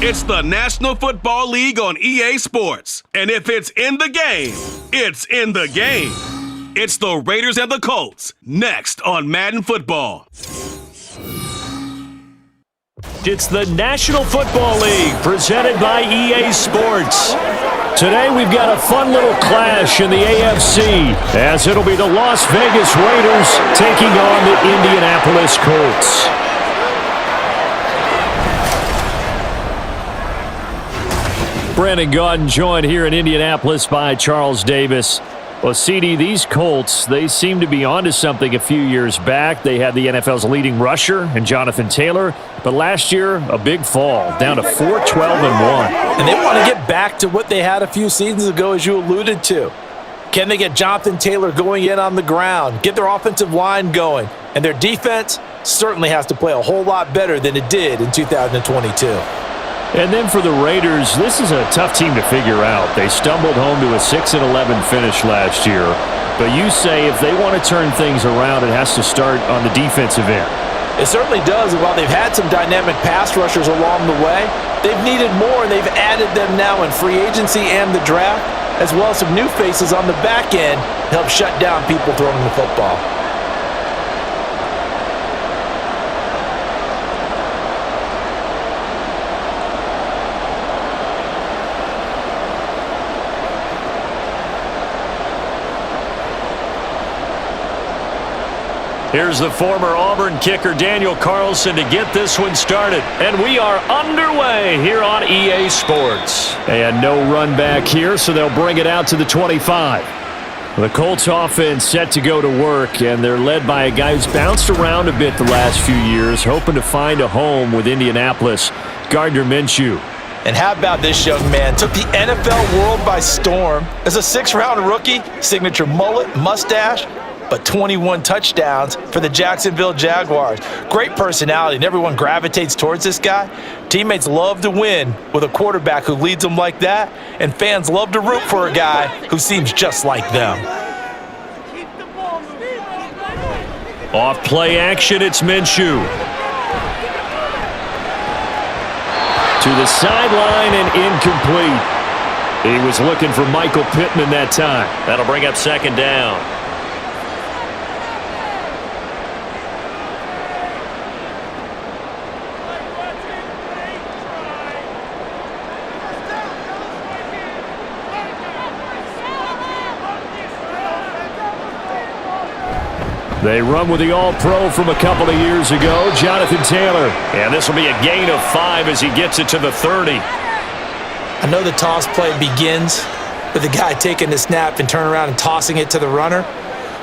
It's the National Football League on EA Sports. And if it's in the game, it's in the game. It's the Raiders and the Colts, next on Madden Football. It's the National Football League presented by EA Sports. Today we've got a fun little clash in the AFC as it'll be the Las Vegas Raiders taking on the Indianapolis Colts. Brandon Gaudin joined here in Indianapolis by Charles Davis. Well, CD, these Colts, they seem to be onto something a few years back. They had the NFL's leading rusher in Jonathan Taylor, but last year, a big fall, down to 4-12-1. And they want to get back to what they had a few seasons ago, as you alluded to. Can they get Jonathan Taylor going in on the ground, get their offensive line going, and their defense certainly has to play a whole lot better than it did in 2022. And then for the Raiders, this is a tough team to figure out. They stumbled home to a 6-11 finish last year. But you say if they want to turn things around, it has to start on the defensive end. It certainly does. And while they've had some dynamic pass rushers along the way, they've needed more, and they've added them now in free agency and the draft, as well as some new faces on the back end to help shut down people throwing the football. Here's the former Auburn kicker Daniel Carlson to get this one started. And we are underway here on EA Sports. And no run back here, so they'll bring it out to the 25. The Colts offense set to go to work, and they're led by a guy who's bounced around a bit the last few years, hoping to find a home with Indianapolis, Gardner Minshew. And how about this young man? Took the NFL world by storm. As a sixth-round rookie, signature mullet, mustache, but 21 touchdowns for the Jacksonville Jaguars. Great personality, and everyone gravitates towards this guy. Teammates love to win with a quarterback who leads them like that, and fans love to root for a guy who seems just like them. Off play action, it's Minshew. To the sideline and incomplete. He was looking for Michael Pittman that time. That'll bring up second down. They run with the All-Pro from a couple of years ago, Jonathan Taylor. And this will be a gain of 5 as he gets it to the 30. I know the toss play begins with the guy taking the snap and turning around and tossing it to the runner.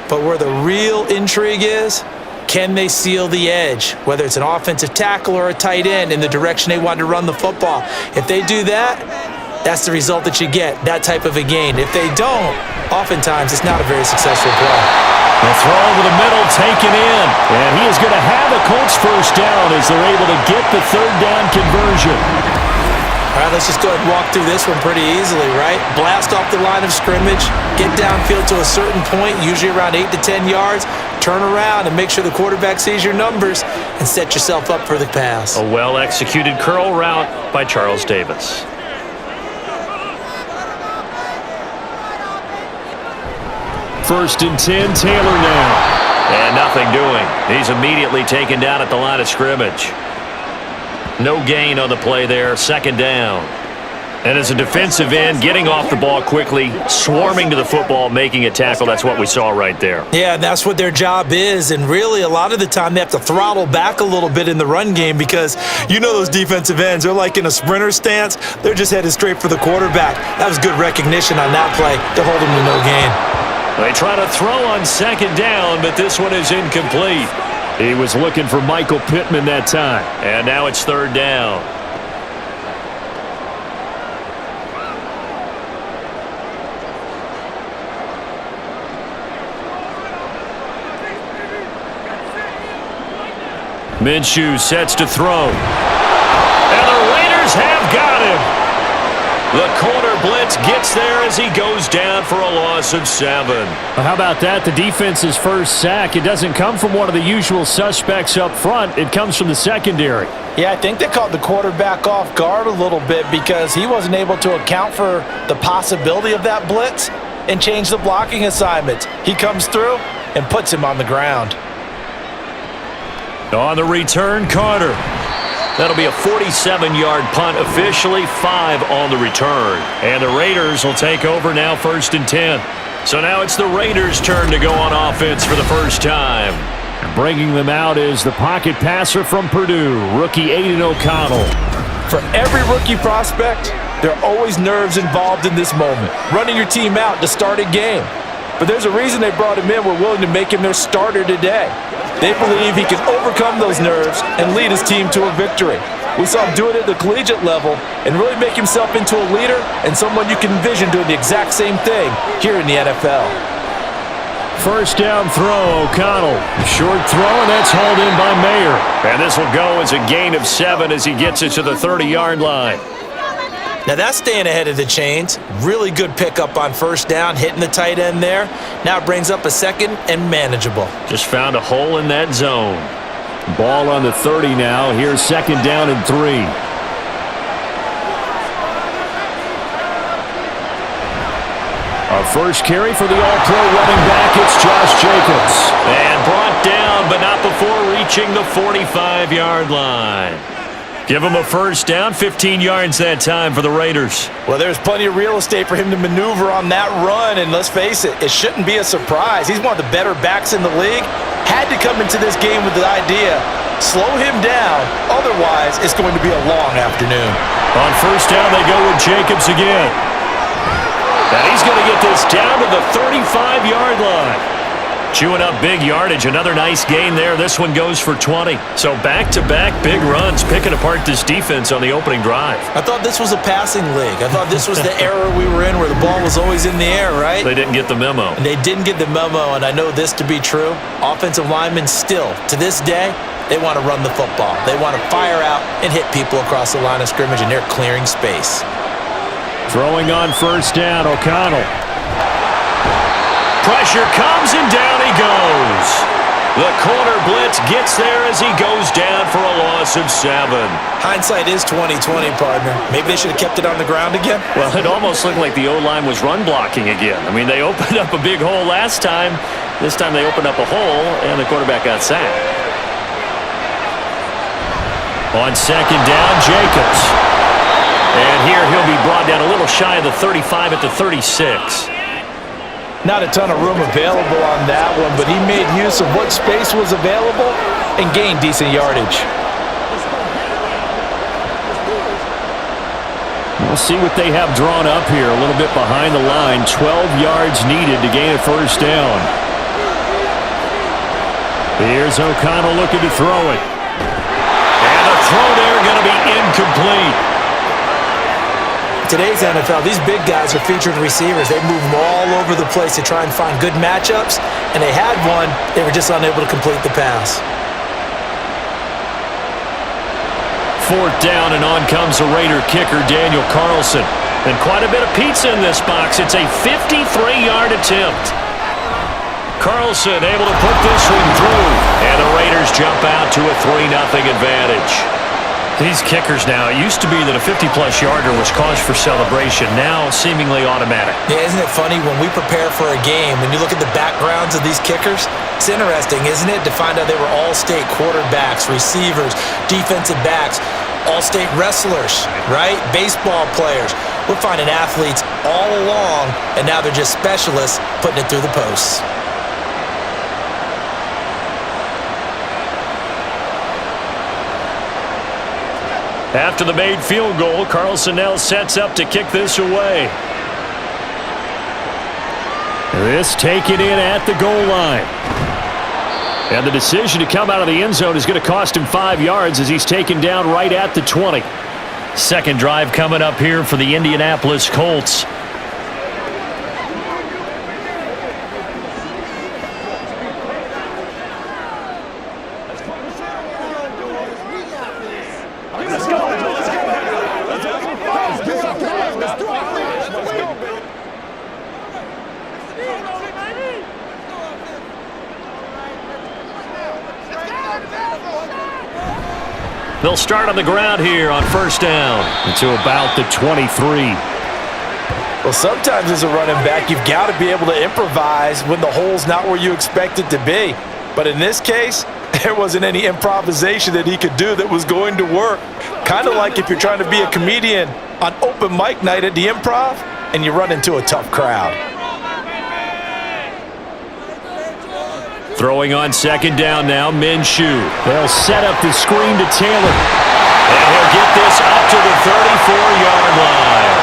But where the real intrigue is, can they seal the edge, whether it's an offensive tackle or a tight end, in the direction they want to run the football? If they do that, that's the result that you get, that type of a gain. If they don't, oftentimes it's not a very successful play. The throw over the middle taken in. And he is going to have a Colts first down as they're able to get the third down conversion. All right, let's just go ahead and walk through this one pretty easily, right? Blast off the line of scrimmage, get downfield to a certain point, usually around 8 to 10 yards, turn around and make sure the quarterback sees your numbers and set yourself up for the pass. A well-executed curl route by Charles Davis. First and 10, Taylor now. And nothing doing. He's immediately taken down at the line of scrimmage. No gain on the play there, second down. And as a defensive end, getting off the ball quickly, swarming to the football, making a tackle, that's what we saw right there. Yeah, that's what their job is, and really a lot of the time they have to throttle back a little bit in the run game because you know those defensive ends, they're like in a sprinter stance, they're just headed straight for the quarterback. That was good recognition on that play to hold him to no gain. They try to throw on second down, but this one is incomplete. He was looking for Michael Pittman that time. And now it's third down. Minshew sets to throw. And the Raiders have got him. The corner blitz gets there as he goes down for a loss of 7. Well, how about that? The defense's first sack. It doesn't come from one of the usual suspects up front. It comes from the secondary. Yeah, I think they caught the quarterback off guard a little bit because he wasn't able to account for the possibility of that blitz and change the blocking assignments. He comes through and puts him on the ground. On the return, Carter. That'll be a 47-yard punt, officially 5 on the return. And the Raiders will take over now, 1st and 10. So now it's the Raiders' turn to go on offense for the first time. Bringing them out is the pocket passer from Purdue, rookie Aiden O'Connell. For every rookie prospect, there are always nerves involved in this moment. Running your team out to start a game. But there's a reason they brought him in. We're willing to make him their starter today. They believe he can overcome those nerves and lead his team to a victory. We saw him do it at the collegiate level and really make himself into a leader and someone you can envision doing the exact same thing here in the NFL. First down throw, O'Connell. Short throw, and that's hauled in by Mayer. And this will go as a gain of 7 as he gets it to the 30-yard line. Now that's staying ahead of the chains. Really good pickup on first down, hitting the tight end there. Now it brings up a second and manageable. Just found a hole in that zone. Ball on the 30 now. Here's 2nd down and 3. Our first carry for the All-Pro running back, it's Josh Jacobs. And brought down, but not before reaching the 45-yard line. Give him a first down, 15 yards that time for the Raiders. Well, there's plenty of real estate for him to maneuver on that run, and let's face it, it shouldn't be a surprise. He's one of the better backs in the league. Had to come into this game with the idea, slow him down, otherwise it's going to be a long afternoon. On first down, they go with Jacobs again. And he's going to get this down to the 35-yard line. Chewing up big yardage. Another nice gain there. This one goes for 20. So back-to-back big runs, picking apart this defense on the opening drive. I thought this was a passing league. I thought this was the era we were in where the ball was always in the air, right? They didn't get the memo. And they didn't get the memo, and I know this to be true. Offensive linemen still, to this day, they want to run the football. They want to fire out and hit people across the line of scrimmage, and they're clearing space. Throwing on first down, O'Connell. Pressure comes, and down he goes. The corner blitz gets there as he goes down for a loss of 7. Hindsight is 20/20, partner. Maybe they should have kept it on the ground again. Well, it almost looked like the O-line was run blocking again. I mean, they opened up a big hole last time. This time they opened up a hole, and the quarterback got sacked. On second down, Jacobs. And here he'll be brought down a little shy of the 35 at the 36. Not a ton of room available on that one, but he made use of what space was available and gained decent yardage. We'll see what they have drawn up here. A little bit behind the line. 12 yards needed to gain a first down. Here's O'Connell looking to throw it. And the throw there going to be incomplete. Today's NFL, these big guys are featured receivers. They move them all over the place to try and find good matchups, and they had one. They were just unable to complete the pass. 4th down, and on comes the Raider kicker, Daniel Carlson. And quite a bit of pizza in this box. It's a 53-yard attempt. Carlson able to put this one through, and the Raiders jump out to a 3-0 advantage. These kickers now, it used to be that a 50-plus yarder was cause for celebration. Now, seemingly automatic. Yeah, isn't it funny when we prepare for a game, when you look at the backgrounds of these kickers, it's interesting, isn't it, to find out they were all-state quarterbacks, receivers, defensive backs, all-state wrestlers, right? Baseball players. We're finding athletes all along, and now they're just specialists putting it through the posts. After the made field goal, Carlson now sets up to kick this away. This taken in at the goal line. And the decision to come out of the end zone is going to cost him 5 yards as he's taken down right at the 20. Second drive coming up here for the Indianapolis Colts. They'll start on the ground here on first down to about the 23. Well, sometimes as a running back, you've got to be able to improvise when the hole's not where you expect it to be. But in this case, there wasn't any improvisation that he could do that was going to work. Kind of like if you're trying to be a comedian on open mic night at the Improv and you run into a tough crowd. Throwing on second down now, Minshew. They'll set up the screen to Taylor. And he'll get this up to the 34-yard line.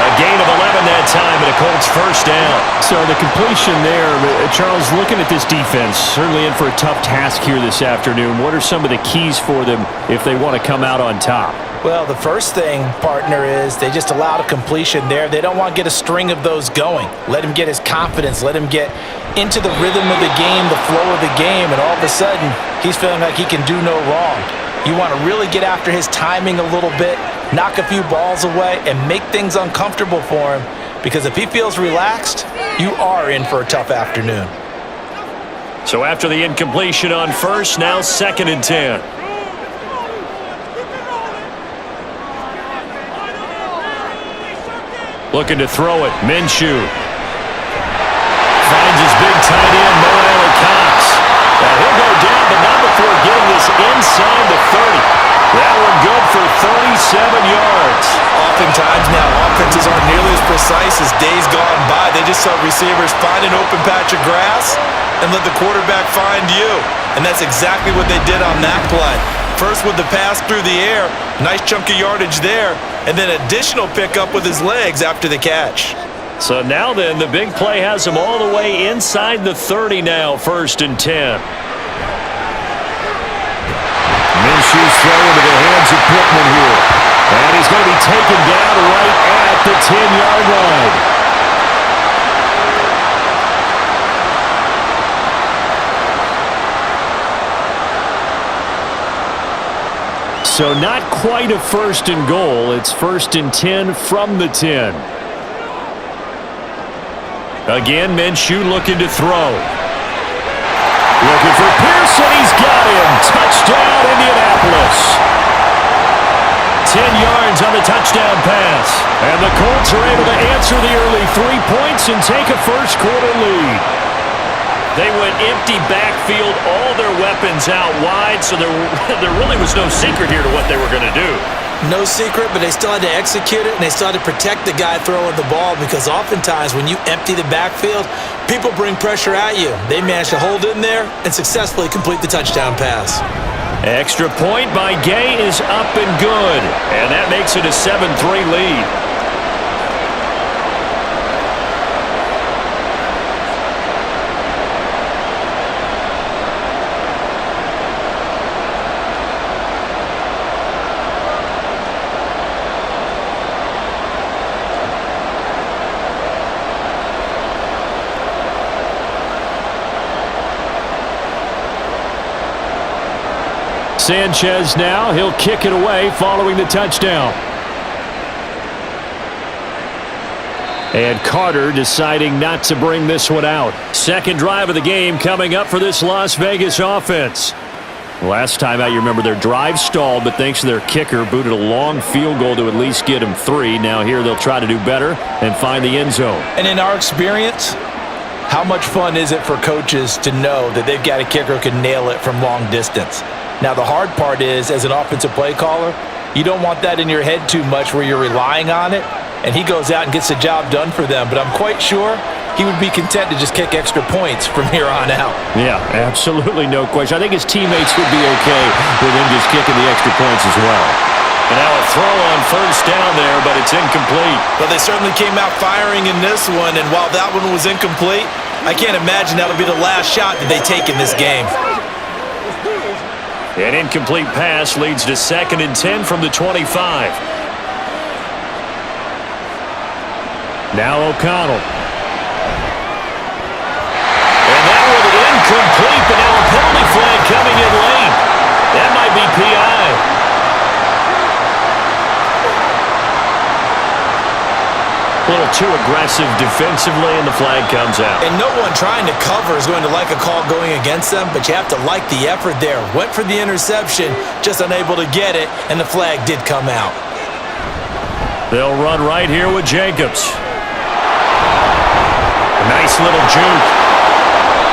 A gain of 11 that time and a Colts first down. So the completion there, Charles, looking at this defense, certainly in for a tough task here this afternoon. What are some of the keys for them if they want to come out on top? Well, the first thing, partner, is they just allowed a completion there. They don't want to get a string of those going. Let him get his confidence. Let him get into the rhythm of the game, the flow of the game, and all of a sudden, he's feeling like he can do no wrong. You want to really get after his timing a little bit, knock a few balls away, and make things uncomfortable for him, because if he feels relaxed, you are in for a tough afternoon. So after the incompletion on first, now second and 10. Looking to throw it, Minshew. Finds his big tight end, Moelle Cox. Now he'll go down, but not before getting this inside the 30. That one good for 37 yards. Oftentimes now, offenses aren't nearly as precise as days gone by. They just saw receivers find an open patch of grass and let the quarterback find you. And that's exactly what they did on that play. First with the pass through the air, nice chunk of yardage there, and then additional pickup with his legs after the catch. So now then, the big play has him all the way inside the 30 now, first and 10. Minshew's throw into the hands of Pittman here. And he's going to be taken down right at the 10-yard line. So not quite a first and goal. It's first and 10 from the 10. Again, Minshew looking to throw. Looking for Pearson. He's got him. Touchdown, Indianapolis. 10 yards on the touchdown pass. And the Colts are able to answer the early 3 points and take a first-quarter lead. They went empty backfield, all their weapons out wide, so there really was no secret here to what they were going to do. No secret, but they still had to execute it, and they still had to protect the guy throwing the ball, because oftentimes when you empty the backfield, people bring pressure at you. They managed to hold in there and successfully complete the touchdown pass. Extra point by Gay is up and good, and that makes it a 7-3 lead. Sanchez now, he'll kick it away following the touchdown. And Carter deciding not to bring this one out. Second drive of the game coming up for this Las Vegas offense. Last time out, you remember their drive stalled, but thanks to their kicker, booted a long field goal to at least get them 3. Now here they'll try to do better and find the end zone. And in our experience, how much fun is it for coaches to know that they've got a kicker who can nail it from long distance? Now, the hard part is, as an offensive play caller, you don't want that in your head too much where you're relying on it, and he goes out and gets the job done for them. But I'm quite sure he would be content to just kick extra points from here on out. Yeah, absolutely no question. I think his teammates would be okay with him just kicking the extra points as well. And now a throw on first down there, but it's incomplete. But they certainly came out firing in this one, and while that one was incomplete, I can't imagine that'll be the last shot that they take in this game. An incomplete pass leads to second and 10 from the 25. Now O'Connell. And that one incomplete, but now a penalty flag coming in late. That might be PI. Little too aggressive defensively, and the flag comes out. And no one trying to cover is going to like a call going against them, but you have to like the effort there. Went for the interception, just unable to get it, and the flag did come out. They'll run right here with Jacobs. A nice little juke.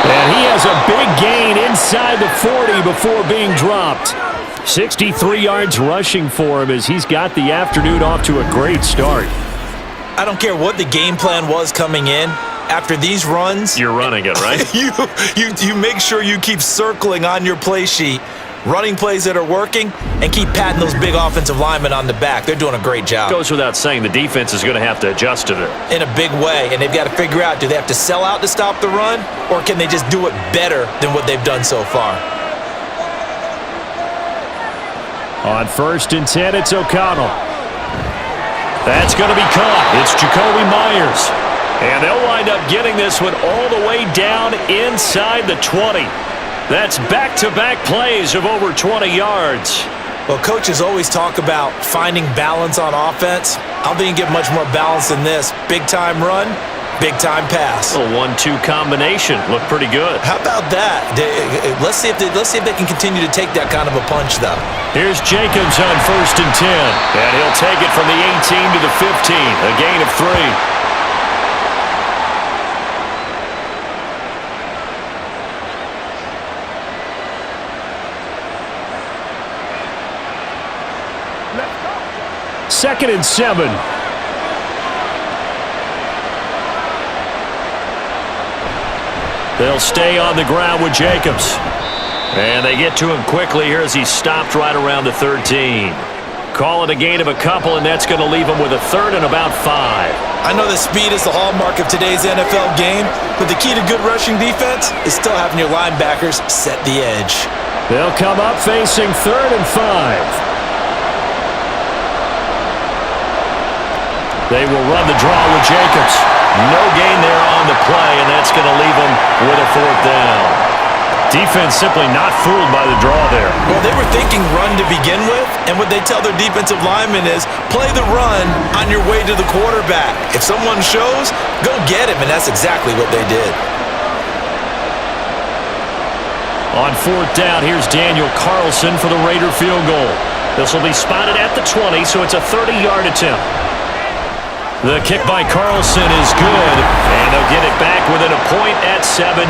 And he has a big gain inside the 40 before being dropped. 63 yards rushing for him as he's got the afternoon off to a great start. I don't care what the game plan was coming in. After these runs, you're running it, right? you make sure you keep circling on your play sheet, running plays that are working, and keep patting those big offensive linemen on the back. They're doing a great job. Goes without saying the defense is going to have to adjust to it. In a big way, and they've got to figure out, do they have to sell out to stop the run, or can they just do it better than what they've done so far? On 1st and 10, it's O'Connell. That's going to be caught. It's Jacoby Myers. And they'll wind up getting this one all the way down inside the 20. That's back-to-back plays of over 20 yards. Well, coaches always talk about finding balance on offense. I don't think you get much more balance than this. Big-time run, big-time pass. A 1-2 combination. Looked pretty good. How about that? Let's see if they can continue to take that kind of a punch, though. Here's Jacobs on 1st and 10. And he'll take it from the 18 to the 15. A gain of 3. Second and 7. They'll stay on the ground with Jacobs. And they get to him quickly here as he's stopped right around the 13. Call it a gain of a couple, and that's going to leave him with a 3rd and about 5. I know that speed is the hallmark of today's NFL game, but the key to good rushing defense is still having your linebackers set the edge. They'll come up facing 3rd and 5. They will run the draw with Jacobs. No gain there on the play, and that's going to leave them with a 4th down. Defense simply not fooled by the draw there. Well, they were thinking run to begin with, and what they tell their defensive linemen is play the run on your way to the quarterback. If someone shows, go get him, and that's exactly what they did. On 4th down, here's Daniel Carlson for the Raider field goal. This will be spotted at the 20, so it's a 30-yard attempt. The kick by Carlson is good, and they'll get it back within a point at 7-6.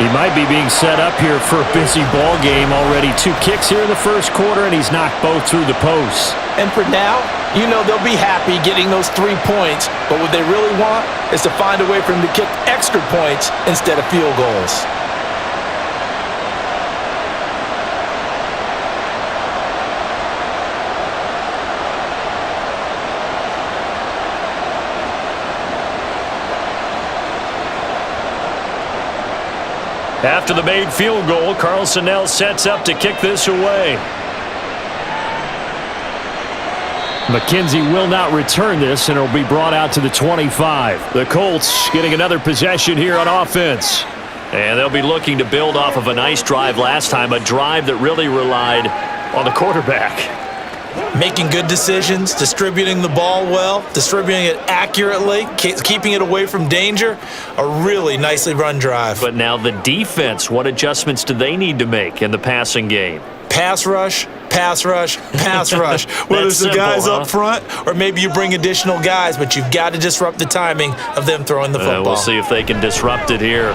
He might be being set up here for a busy ball game already. 2 kicks here in the first quarter, and he's knocked both through the posts. And for now, you know they'll be happy getting those 3 points, but what they really want is to find a way for him to kick extra points instead of field goals. After the made field goal, Carlson now sets up to kick this away. McKenzie will not return this, and it'll be brought out to the 25. The Colts getting another possession here on offense. And they'll be looking to build off of a nice drive last time, a drive that really relied on the quarterback. Making good decisions, distributing the ball well, distributing it accurately, keeping it away from danger. A really nicely run drive. But now the defense, what adjustments do they need to make in the passing game? Pass rush, pass rush, pass rush. Whether it's the guys up front or maybe you bring additional guys, but you've got to disrupt the timing of them throwing the football. We'll see if they can disrupt it here.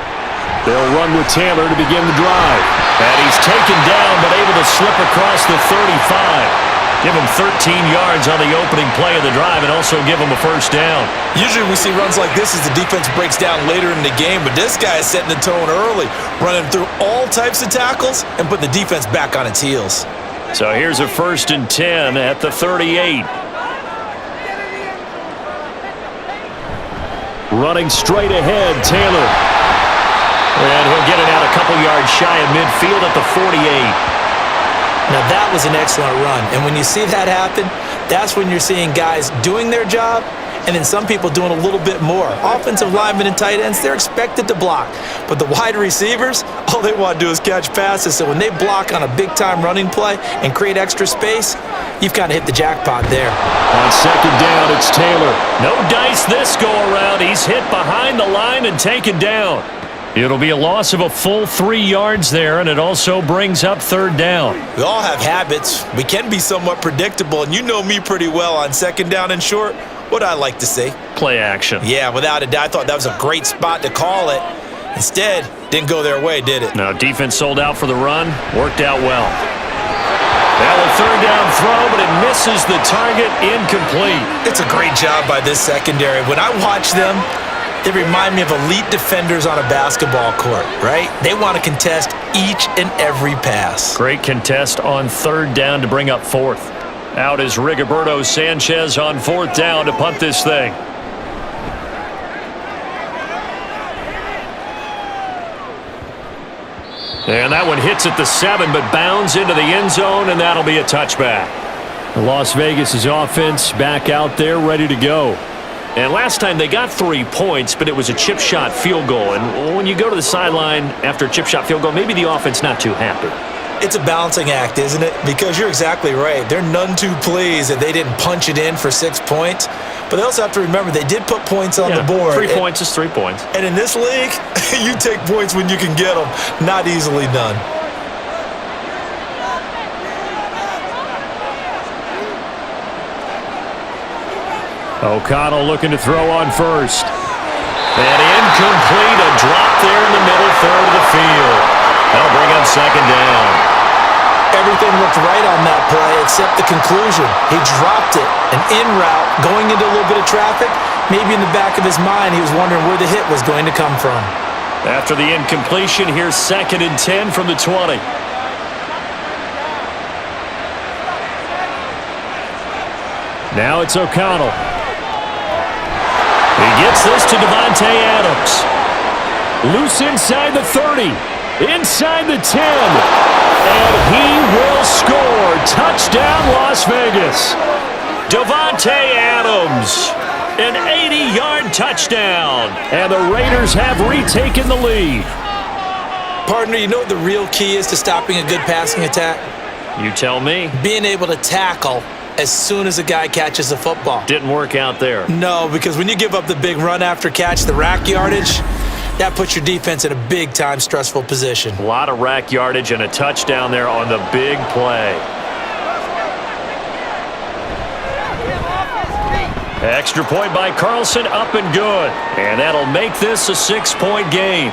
They'll run with Taylor to begin the drive. And he's taken down but able to slip across the 35. Give him 13 yards on the opening play of the drive and also give him a first down. Usually we see runs like this as the defense breaks down later in the game, but this guy is setting the tone early, running through all types of tackles and putting the defense back on its heels. So here's a 1st and 10 at the 38. Running straight ahead, Taylor. And he'll get it out a couple yards shy of midfield at the 48. Now that was an excellent run, and when you see that happen, that's when you're seeing guys doing their job and then some people doing a little bit more. Offensive linemen and tight ends, they're expected to block. But the wide receivers, all they want to do is catch passes. So when they block on a big-time running play and create extra space, you've kind of hit the jackpot there. On second down, it's Taylor. No dice this go-around. He's hit behind the line and taken down. It'll be a loss of a full 3 yards there, and it also brings up third down. We all have habits. We can be somewhat predictable, and you know me pretty well on second down and short. What I like to say? Play action. Yeah, without a doubt. I thought that was a great spot to call it. Instead, didn't go their way, did it? No, defense sold out for the run. Worked out well. Now a third down throw, but it misses the target. Incomplete. It's a great job by this secondary. When I watch them, they remind me of elite defenders on a basketball court, right? They want to contest each and every pass. Great contest on third down to bring up fourth. Out is Rigoberto Sanchez on fourth down to punt this thing. And that one hits at the 7, but bounds into the end zone, and that'll be a touchback. Las Vegas' offense back out there ready to go. And last time they got 3 points, but it was a chip shot field goal. And when you go to the sideline after a chip shot field goal, maybe the offense not too happy. It's a balancing act, isn't it? Because you're exactly right. They're none too pleased that they didn't punch it in for 6 points. But they also have to remember they did put points on the board. 3 points is 3 points. And in this league, you take points when you can get them. Not easily done. O'Connell looking to throw on first. And incomplete, a drop there in the middle third of the field. That'll bring up second down. Everything looked right on that play except the conclusion. He dropped it, an in route, going into a little bit of traffic. Maybe in the back of his mind, he was wondering where the hit was going to come from. After the incompletion, here's 2nd and 10 from the 20. Now it's O'Connell. He gets this to Davante Adams. Loose inside the 30. Inside the 10. And he will score. Touchdown, Las Vegas. Davante Adams. An 80-yard touchdown. And the Raiders have retaken the lead. Partner, you know what the real key is to stopping a good passing attack? You tell me. Being able to tackle as soon as a guy catches the football. Didn't work out there. No, because when you give up the big run after catch, the rack yardage, that puts your defense in a big-time stressful position. A lot of rack yardage and a touchdown there on the big play. Extra point by Carlson, up and good. And that'll make this a 6-point game.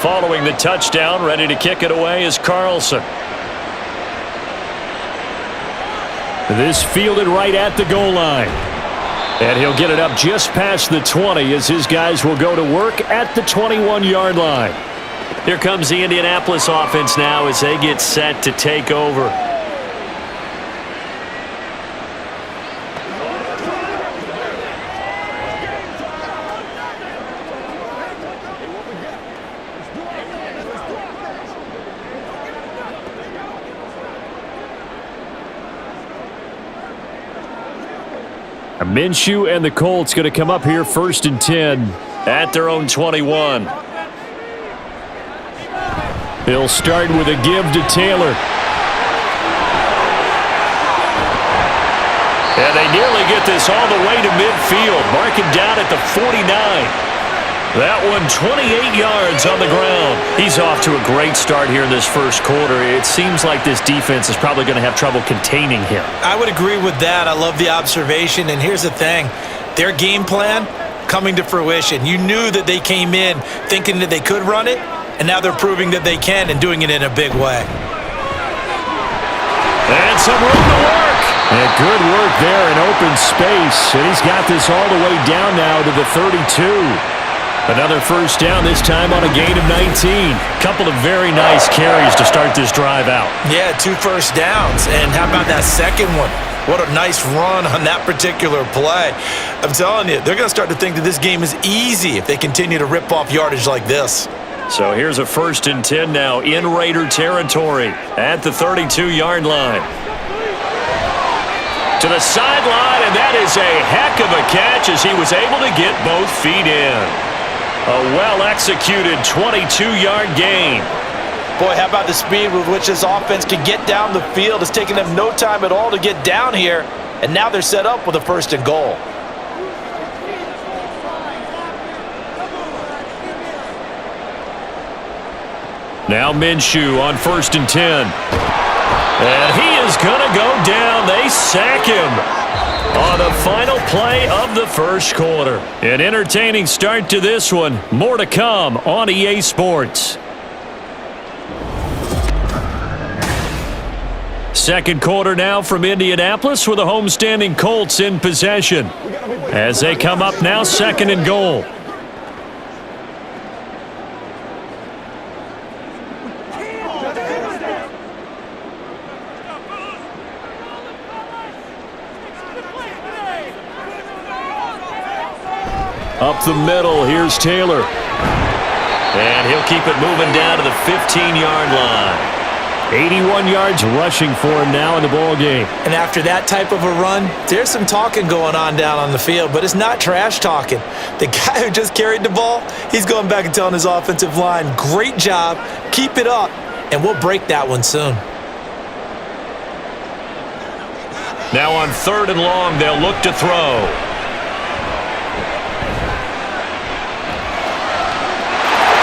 Following the touchdown, ready to kick it away is Carlson. This fielded right at the goal line. And he'll get it up just past the 20 as his guys will go to work at the 21-yard line. Here comes the Indianapolis offense now as they get set to take over. Minshew and the Colts going to come up here 1st and 10 at their own 21. He'll start with a give to Taylor. And they nearly get this all the way to midfield. Mark him down at the 49. That one 28 yards on the ground. He's off to a great start here in this first quarter. It seems like this defense is probably going to have trouble containing him. I would agree with that. I love the observation. And here's the thing. Their game plan coming to fruition. You knew that they came in thinking that they could run it, and now they're proving that they can and doing it in a big way. And some room to work. And good work there in open space. And he's got this all the way down now to the 32. Another first down, this time on a gain of 19. Couple of very nice carries to start this drive out. Yeah, 2 first downs. And how about that second one? What a nice run on that particular play. I'm telling you, they're going to start to think that this game is easy if they continue to rip off yardage like this. So here's a 1st and 10 now in Raider territory at the 32-yard line. To the sideline, and that is a heck of a catch as he was able to get both feet in. A well-executed 22-yard gain. Boy, how about the speed with which this offense can get down the field? It's taken them no time at all to get down here, and now they're set up with a 1st and goal. Now Minshew on 1st and 10. And he is going to go down. They sack him on the final play of the first quarter. An entertaining start to this one. More to come on EA Sports. Second quarter now from Indianapolis with the homestanding Colts in possession. As they come up now, 2nd and goal. Up the middle, here's Taylor. And he'll keep it moving down to the 15-yard line. 81 yards rushing for him now in the ball game. And after that type of a run, there's some talking going on down on the field, but it's not trash talking. The guy who just carried the ball, he's going back and telling his offensive line, great job, keep it up, and we'll break that one soon. Now on 3rd and long, they'll look to throw.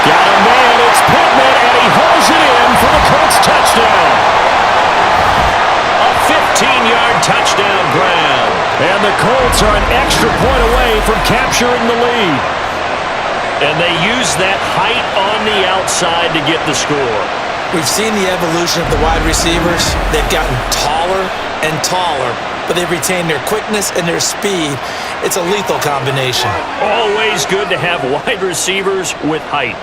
Got a man, it's Pittman, and he hauls it in for the Colts touchdown. A 15-yard touchdown grab. And the Colts are an extra point away from capturing the lead. And they use that height on the outside to get the score. We've seen the evolution of the wide receivers. They've gotten taller and taller, but they've retained their quickness and their speed. It's a lethal combination. Always good to have wide receivers with height.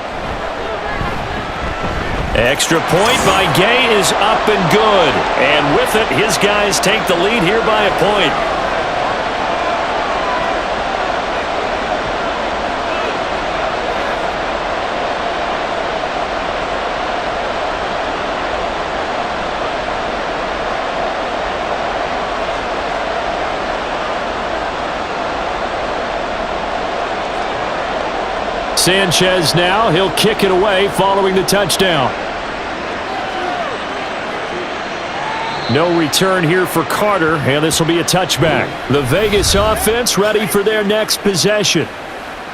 Extra point by Gay is up and good. And with it, his guys take the lead here by a point. Sanchez now, he'll kick it away following the touchdown. No return here for Carter, and this will be a touchback. The Vegas offense ready for their next possession.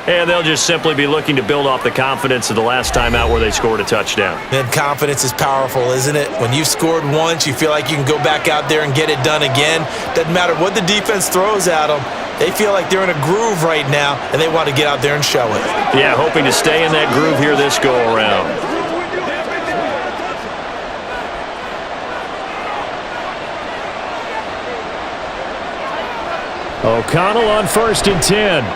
And they'll just simply be looking to build off the confidence of the last time out where they scored a touchdown. And confidence is powerful, isn't it? When you've scored once, you feel like you can go back out there and get it done again. Doesn't matter what the defense throws at them. They feel like they're in a groove right now, and they want to get out there and show it. Yeah, hoping to stay in that groove here this go-around. O'Connell on 1st and 10.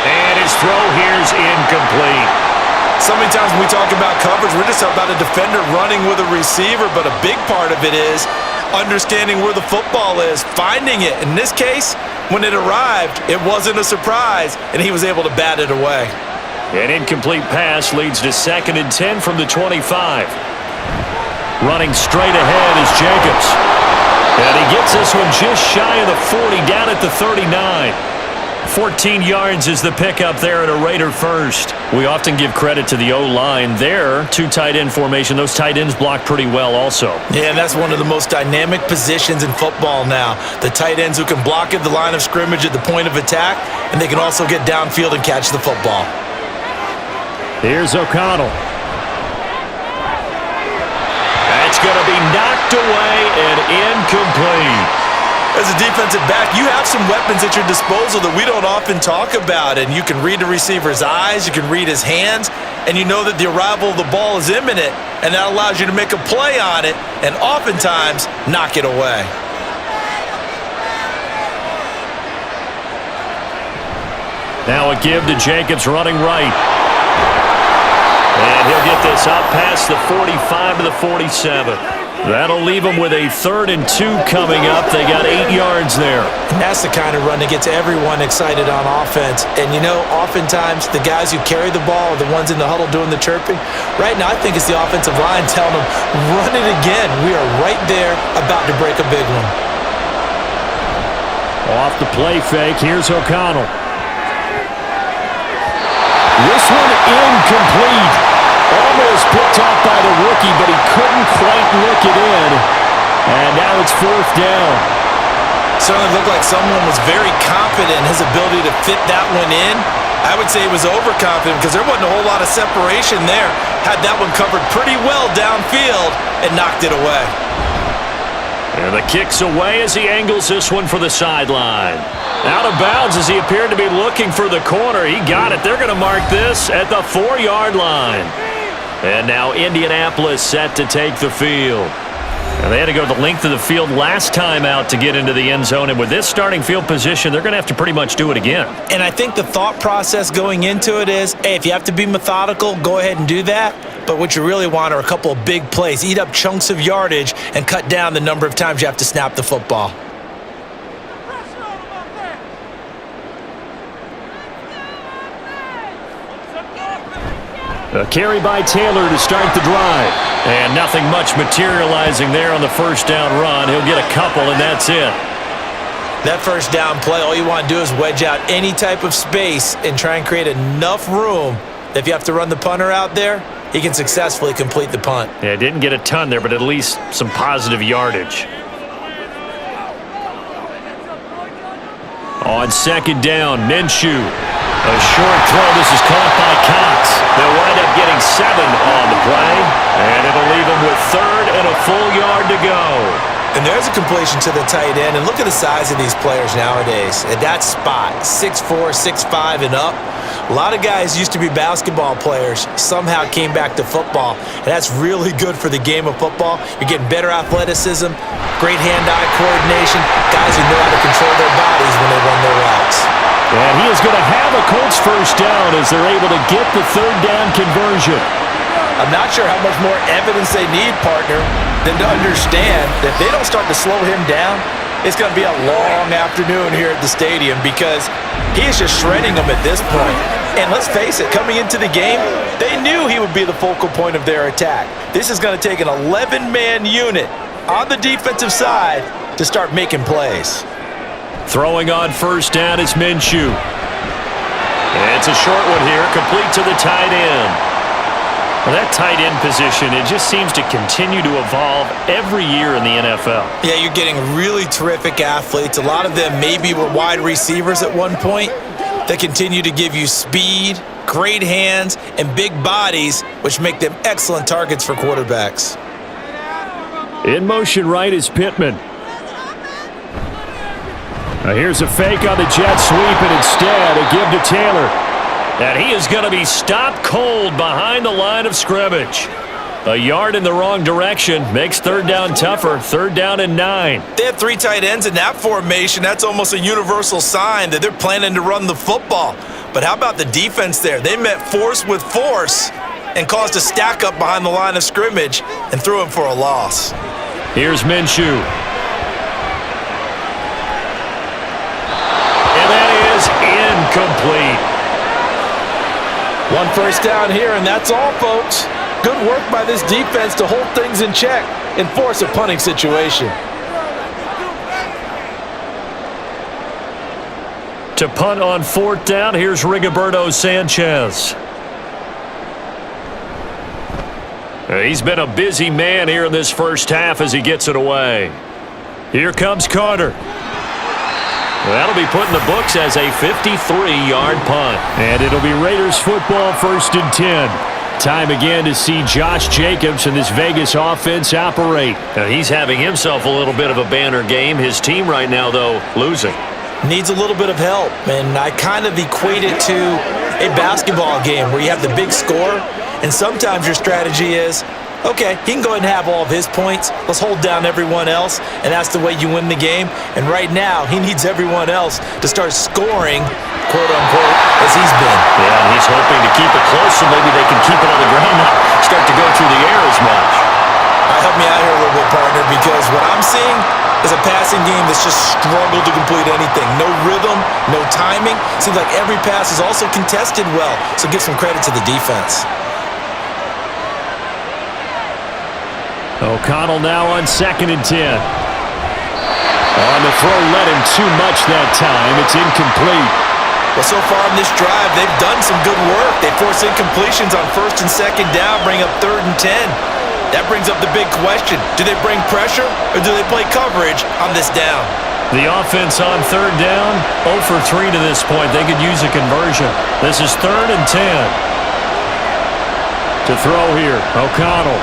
And his throw here's incomplete. So many times when we talk about coverage, we're just about a defender running with a receiver, but a big part of it is understanding where the football is, finding it. In this case, when it arrived, it wasn't a surprise, and he was able to bat it away. An incomplete pass leads to 2nd and 10 from the 25. Running straight ahead is Jacobs. And he gets this one just shy of the 40, down at the 39. 14 yards is the pickup there at a Raider first. We often give credit to the O-line there. 2 tight end formation. Those tight ends block pretty well also. Yeah, and that's one of the most dynamic positions in football now. The tight ends who can block at the line of scrimmage at the point of attack, and they can also get downfield and catch the football. Here's O'Connell. That's going to be knocked away and incomplete. As a defensive back, you have some weapons at your disposal that we don't often talk about, and you can read the receiver's eyes, you can read his hands, and you know that the arrival of the ball is imminent, and that allows you to make a play on it and oftentimes knock it away. Now a give to Jacobs running right. And he'll get this up past the 45 to the 47. That'll leave them with a 3rd and 2 coming up. They got 8 yards there. And that's the kind of run that gets everyone excited on offense. And, you know, oftentimes the guys who carry the ball are the ones in the huddle doing the chirping. Right now, I think it's the offensive line telling them, run it again. We are right there about to break a big one. Off the play fake, here's O'Connell. This one incomplete. Almost picked off by the rookie, but he couldn't quite look it in. And now it's 4th down. Certainly looked like someone was very confident in his ability to fit that one in. I would say he was overconfident because there wasn't a whole lot of separation there. Had that one covered pretty well downfield and knocked it away. And the kick's away as he angles this one for the sideline. Out of bounds as he appeared to be looking for the corner. He got it. They're going to mark this at the 4-yard line. And now Indianapolis set to take the field. And they had to go the length of the field last time out to get into the end zone. And with this starting field position, they're going to have to pretty much do it again. And I think the thought process going into it is, hey, if you have to be methodical, go ahead and do that. But what you really want are a couple of big plays. Eat up chunks of yardage and cut down the number of times you have to snap the football. A carry by Taylor to start the drive. And nothing much materializing there on the first down run. He'll get a couple, and that's it. That first down play, all you want to do is wedge out any type of space and try and create enough room that if you have to run the punter out there, he can successfully complete the punt. Yeah, didn't get a ton there, but at least some positive yardage. On 2nd down, Minshew. A short throw. This is caught by Cox. They'll wind up getting 7 on the play, and it'll leave them with 3rd and a full yard to go. And there's a completion to the tight end. And look at the size of these players nowadays. At that spot, 6'4", 6'5", and up. A lot of guys used to be basketball players, somehow came back to football. And that's really good for the game of football. You're getting better athleticism, great hand-eye coordination, guys who know how to control their bodies when they run their routes. And he is going to have a Colts first down as they're able to get the 3rd down conversion. I'm not sure how much more evidence they need, partner, than to understand that if they don't start to slow him down, it's going to be a long afternoon here at the stadium because he is just shredding them at this point. And let's face it, coming into the game, they knew he would be the focal point of their attack. This is going to take an 11-man unit on the defensive side to start making plays. Throwing on first down is Minshew. It's a short one here, complete to the tight end. Well, that tight end position, it just seems to continue to evolve every year in the NFL. Yeah, you're getting really terrific athletes. A lot of them maybe were wide receivers at one point that continue to give you speed, great hands, and big bodies, which make them excellent targets for quarterbacks. In motion right is Pittman. Now here's a fake on the jet sweep, and instead a give to Taylor. And he is going to be stopped cold behind the line of scrimmage. A yard in the wrong direction makes 3rd down tougher. 3rd down and 9. They have 3 tight ends in that formation. That's almost a universal sign that they're planning to run the football. But how about the defense there? They met force with force and caused a stack up behind the line of scrimmage and threw him for a loss. Here's Minshew. And that is incomplete. 1 first down here, and that's all, folks. Good work by this defense to hold things in check and force a punting situation. To punt on 4th down, here's Rigoberto Sanchez. He's been a busy man here in this first half as he gets it away. Here comes Carter. That'll be put in the books as a 53-yard punt. And it'll be Raiders football 1st and 10. Time again to see Josh Jacobs and this Vegas offense operate. Now he's having himself a little bit of a banner game. His team right now, though, losing. Needs a little bit of help, and I kind of equate it to a basketball game where you have the big score, and sometimes your strategy is, Okay, he can go ahead and have all of his points. Let's hold down everyone else, and that's the way you win the game. And right now, he needs everyone else to start scoring, quote-unquote, as he's been. Yeah, and he's hoping to keep it close so maybe they can keep it on the ground and start to go through the air as much. All right, help me out here a little bit, partner, because what I'm seeing is a passing game that's just struggled to complete anything. No rhythm, no timing. Seems like every pass is also contested well, so give some credit to the defense. O'Connell now on 2nd and 10. On the throw, led him too much that time. It's incomplete. Well, so far in this drive, they've done some good work. They force incompletions on 1st and 2nd down, bring up 3rd and 10. That brings up the big question. Do they bring pressure or do they play coverage on this down? The offense on 3rd down, 0 for 3 to this point. They could use a conversion. This is 3rd and 10. To throw here, O'Connell.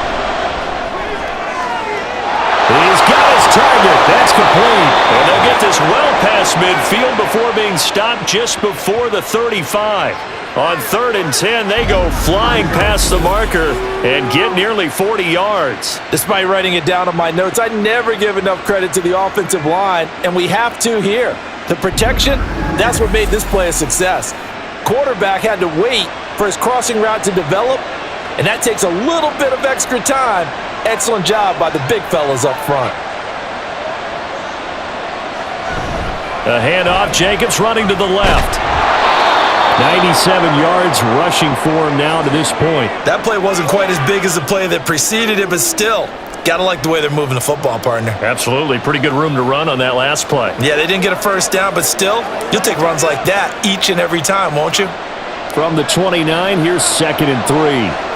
He's got his target. That's complete. And they'll get this well past midfield before being stopped just before the 35. On 3rd and 10, they go flying past the marker and get nearly 40 yards. Despite writing it down on my notes, I never give enough credit to the offensive line, and we have to here. The protection, that's what made this play a success. Quarterback had to wait for his crossing route to develop, and that takes a little bit of extra time. Excellent job by the big fellas up front. A handoff, Jacobs running to the left. 97 yards rushing for him now to this point. That play wasn't quite as big as the play that preceded it, but still, gotta like the way they're moving the football, partner. Absolutely. Pretty good room to run on that last play. Yeah, they didn't get a first down, but still, you'll take runs like that each and every time, won't you? From the 29, here's 2nd and 3.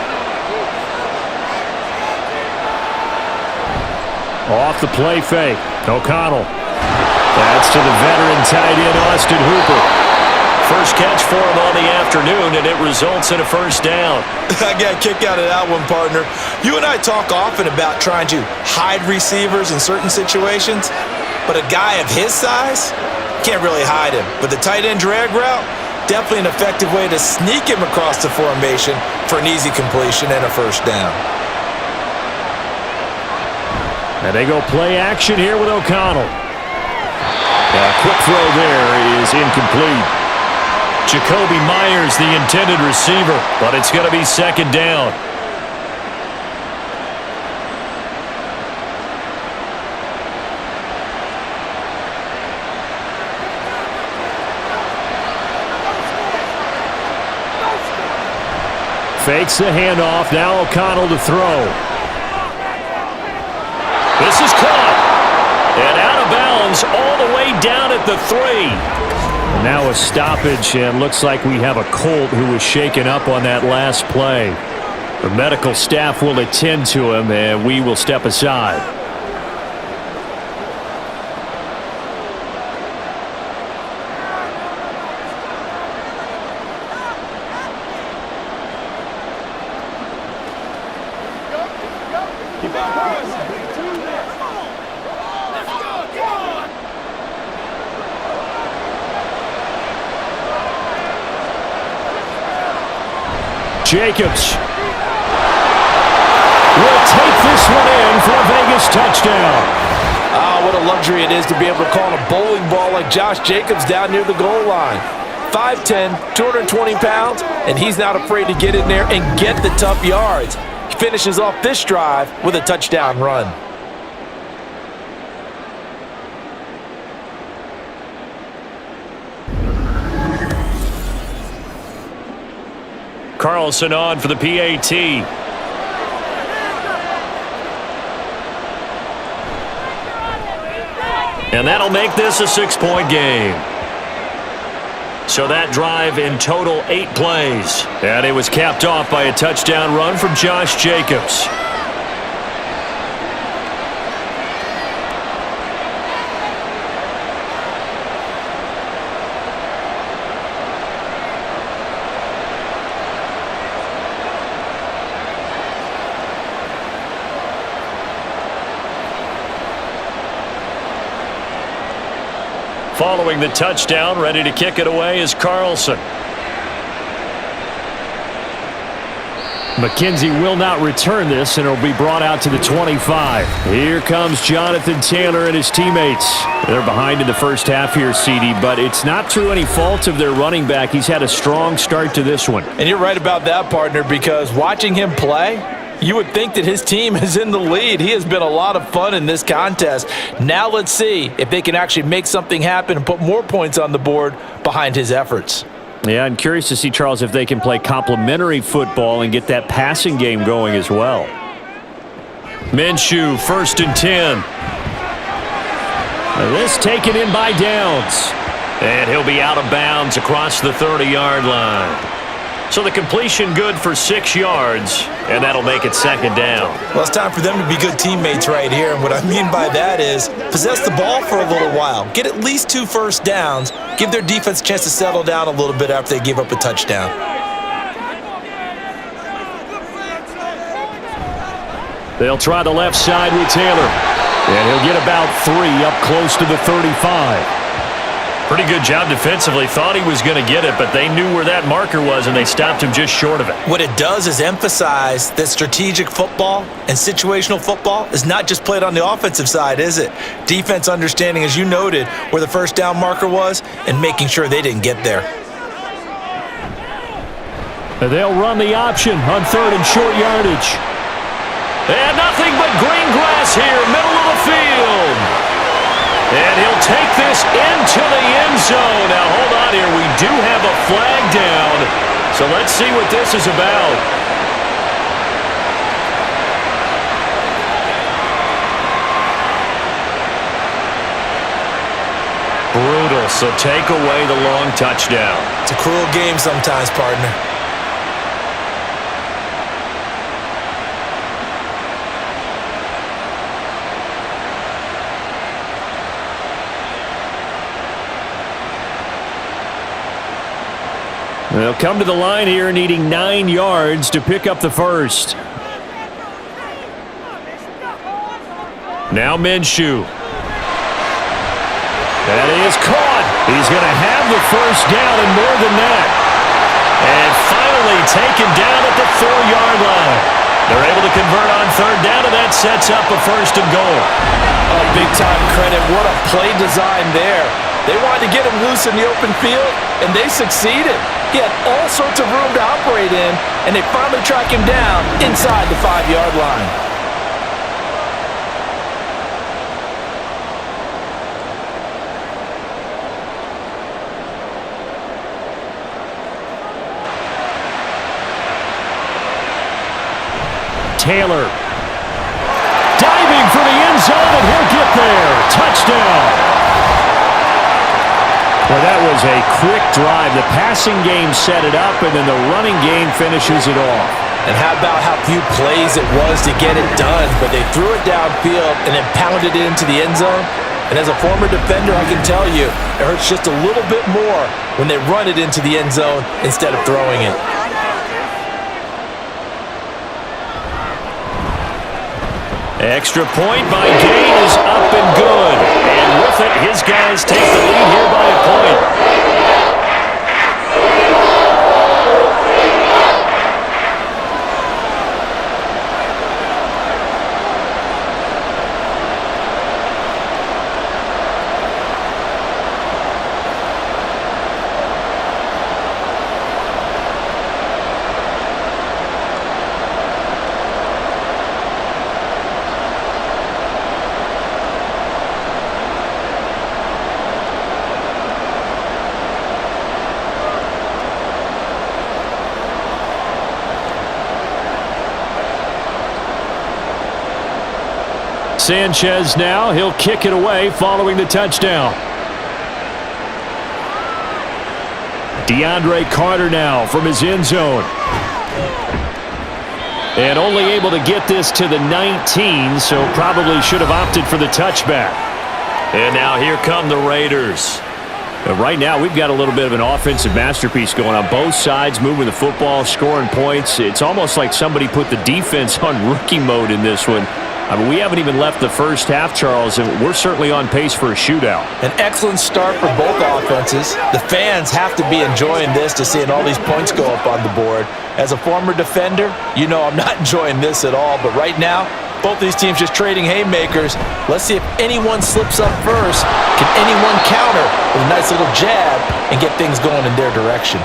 Off the play fake. O'Connell. That's to the veteran tight end, Austin Hooper. First catch for him on the afternoon, and it results in a first down. I got a kick out of that one, partner. You and I talk often about trying to hide receivers in certain situations, but a guy of his size can't really hide him. But the tight end drag route, definitely an effective way to sneak him across the formation for an easy completion and a first down. And they go play action here with O'Connell. A quick throw there is incomplete. Jacoby Myers, the intended receiver, but it's going to be 2nd down. Fakes the handoff. Now O'Connell to throw. This is caught. And out of bounds all the way down at the 3. And now a stoppage, and looks like we have a Colt who was shaken up on that last play. The medical staff will attend to him, and we will step aside. Jacobs will take this one in for a Vegas touchdown. Ah, what a luxury it is to be able to call a bowling ball like Josh Jacobs down near the goal line. 5'10", 220 pounds, and he's not afraid to get in there and get the tough yards. He finishes off this drive with a touchdown run. Carlson on for the PAT. And that'll make this a 6-point game. So that drive in total 8 plays. And it was capped off by a touchdown run from Josh Jacobs. Following the touchdown, ready to kick it away is Carlson. McKenzie will not return this, and it'll be brought out to the 25. Here comes Jonathan Taylor and his teammates. They're behind in the first half here, CD, but it's not through any fault of their running back. He's had a strong start to this one. And you're right about that, partner, because watching him play, you would think that his team is in the lead. He has been a lot of fun in this contest. Now let's see if they can actually make something happen and put more points on the board behind his efforts. Yeah, I'm curious to see, Charles, if they can play complementary football and get that passing game going as well. Minshew, 1st and 10. This taken in by Downs. And he'll be out of bounds across the 30-yard line. So the completion good for 6 yards, and that'll make it 2nd down. Well, it's time for them to be good teammates right here. And what I mean by that is possess the ball for a little while. Get at least 2 first downs. Give their defense a chance to settle down a little bit after they give up a touchdown. They'll try the left side with Taylor. And he'll get about 3 up close to the 35. Pretty good job defensively. Thought he was going to get it, but they knew where that marker was, and they stopped him just short of it. What it does is emphasize that strategic football and situational football is not just played on the offensive side, is it? Defense understanding, as you noted, where the first down marker was and making sure they didn't get there. They'll run the option on 3rd and short yardage. And nothing but green grass here, middle of the field. And he'll take this into the end zone. Now, hold on here. We do have a flag down. So let's see what this is about. Brutal. So take away the long touchdown. It's a cruel game sometimes, partner. They'll come to the line here needing 9 yards to pick up the first. Now Minshew. That is caught. He's going to have the first down and more than that. And finally taken down at the 4-yard line. They're able to convert on 3rd down, and that sets up a 1st and goal. Big-time credit. What a play design there. They wanted to get him loose in the open field, and they succeeded. He had all sorts of room to operate in, and they finally track him down inside the 5-yard line. Taylor. Diving for the end zone, and he'll get there. Touchdown. Well, that was a quick drive. The passing game set it up, and then the running game finishes it off. And how about how few plays it was to get it done, but they threw it downfield and then pounded it into the end zone. And as a former defender, I can tell you, it hurts just a little bit more when they run it into the end zone instead of throwing it. Extra point by Gain is up and good. And with it, his guys take the lead here by a point. Sanchez now, he'll kick it away following the touchdown. DeAndre Carter now from his end zone. And only able to get this to the 19, so probably should have opted for the touchback. And now here come the Raiders. Right now, we've got a little bit of an offensive masterpiece going on. Both sides moving the football, scoring points. It's almost like somebody put the defense on rookie mode in this one. I mean, we haven't even left the first half, Charles, and we're certainly on pace for a shootout. An excellent start for both offenses. The fans have to be enjoying this to seeing all these points go up on the board. As a former defender, you know I'm not enjoying this at all, but right now, both these teams just trading haymakers. Let's see if anyone slips up first. Can anyone counter with a nice little jab and get things going in their direction?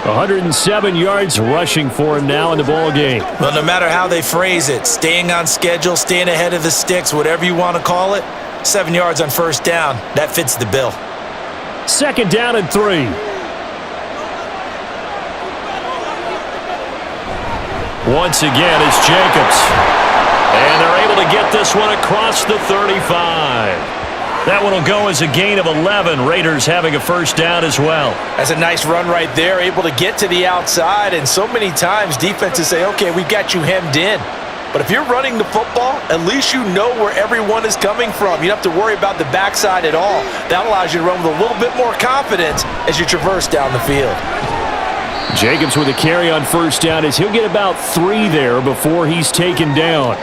107 yards rushing for him now in the ball game. Well, no matter how they phrase it, staying on schedule, staying ahead of the sticks, whatever you want to call it, 7 yards on first down, that fits the bill. 2nd down and 3. Once again, it's Jacobs. And they're able to get this one across the 35. That one will go as a gain of 11. Raiders having a first down as well. That's a nice run right there, able to get to the outside. And so many times defenses say, okay, we've got you hemmed in. But if you're running the football, at least you know where everyone is coming from. You don't have to worry about the backside at all. That allows you to run with a little bit more confidence as you traverse down the field. Jacobs with a carry on first down as he'll get about 3 there before he's taken down.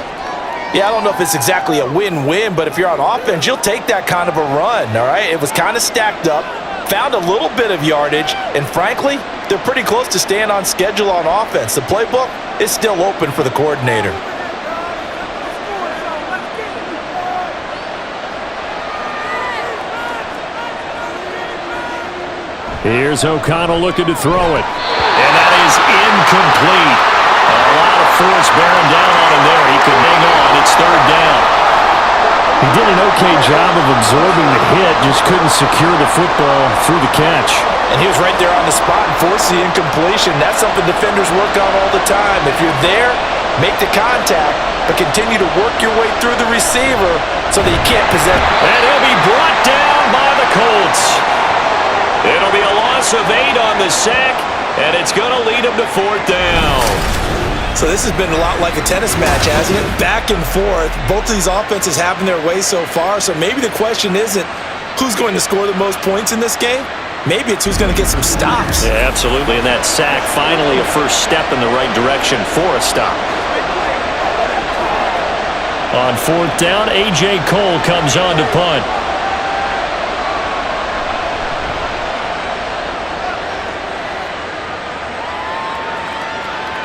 Yeah, I don't know if it's exactly a win-win, but if you're on offense, you'll take that kind of a run, all right? It was kind of stacked up, found a little bit of yardage, and frankly, they're pretty close to staying on schedule on offense. The playbook is still open for the coordinator. Here's O'Connell looking to throw it. And that is incomplete. A lot of force bearing down on him there. He could hang on. It's 3rd down. He did an okay job of absorbing the hit, just couldn't secure the football through the catch. And he was right there on the spot and forced the incompletion. That's something defenders work on all the time. If you're there, make the contact, but continue to work your way through the receiver so that you can't possess. And he'll be brought down by the Colts. It'll be a loss of 8 on the sack, and it's going to lead him to 4th down. So this has been a lot like a tennis match, hasn't it? Back and forth. Both of these offenses having their way so far, so maybe the question isn't who's going to score the most points in this game. Maybe it's who's going to get some stops. Yeah, absolutely, and that sack finally a first step in the right direction for a stop. On 4th down, A.J. Cole comes on to punt.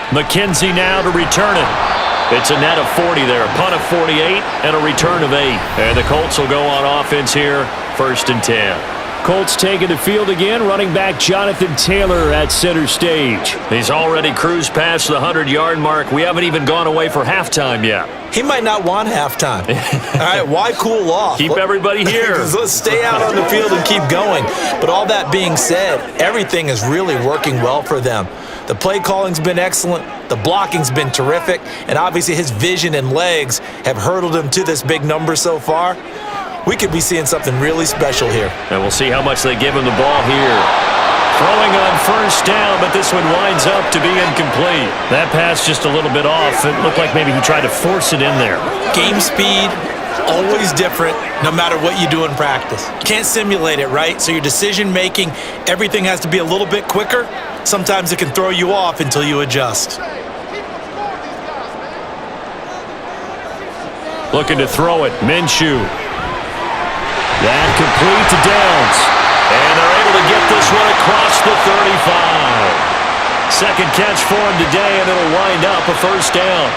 McKenzie now to return it. It's a net of 40 there. A punt of 48 and a return of 8. And the Colts will go on offense here, 1st and 10. Colts taking the field again. Running back Jonathan Taylor at center stage. He's already cruised past the 100-yard mark. We haven't even gone away for halftime yet. He might not want halftime. All right, why cool off? Keep everybody here. Let's stay out on the field and keep going. But all that being said, everything is really working well for them. The play calling's been excellent, the blocking's been terrific, and obviously his vision and legs have hurdled him to this big number so far. We could be seeing something really special here. And we'll see how much they give him the ball here. Throwing on first down, but this one winds up to be incomplete. That pass just a little bit off. It looked like maybe he tried to force it in there. Game speed, always different, no matter what you do in practice. Can't simulate it, right? So your decision-making, everything has to be a little bit quicker. Sometimes it can throw you off until you adjust. Looking to throw it, Minshew. That complete to Downs. And they're able to get this one across the 35. Second catch for him today, and it'll wind up a first down.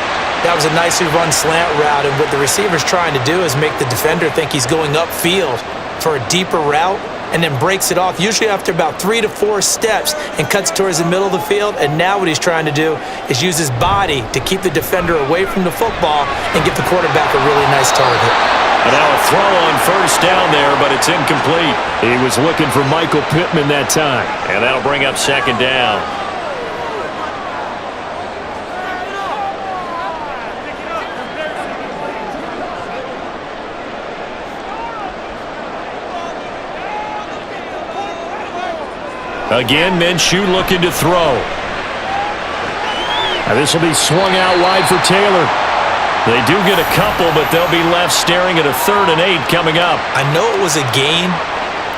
That was a nicely run slant route, and what the receiver's trying to do is make the defender think he's going upfield for a deeper route, and then breaks it off, usually after about 3 to 4 steps, and cuts towards the middle of the field. And now what he's trying to do is use his body to keep the defender away from the football and give the quarterback a really nice target. And now a throw on first down there, but it's incomplete. He was looking for Michael Pittman that time. And that'll bring up 2nd down. Again, Minshew looking to throw. Now this will be swung out wide for Taylor. They do get a couple, but they'll be left staring at a 3rd and 8 coming up. I know it was a gain,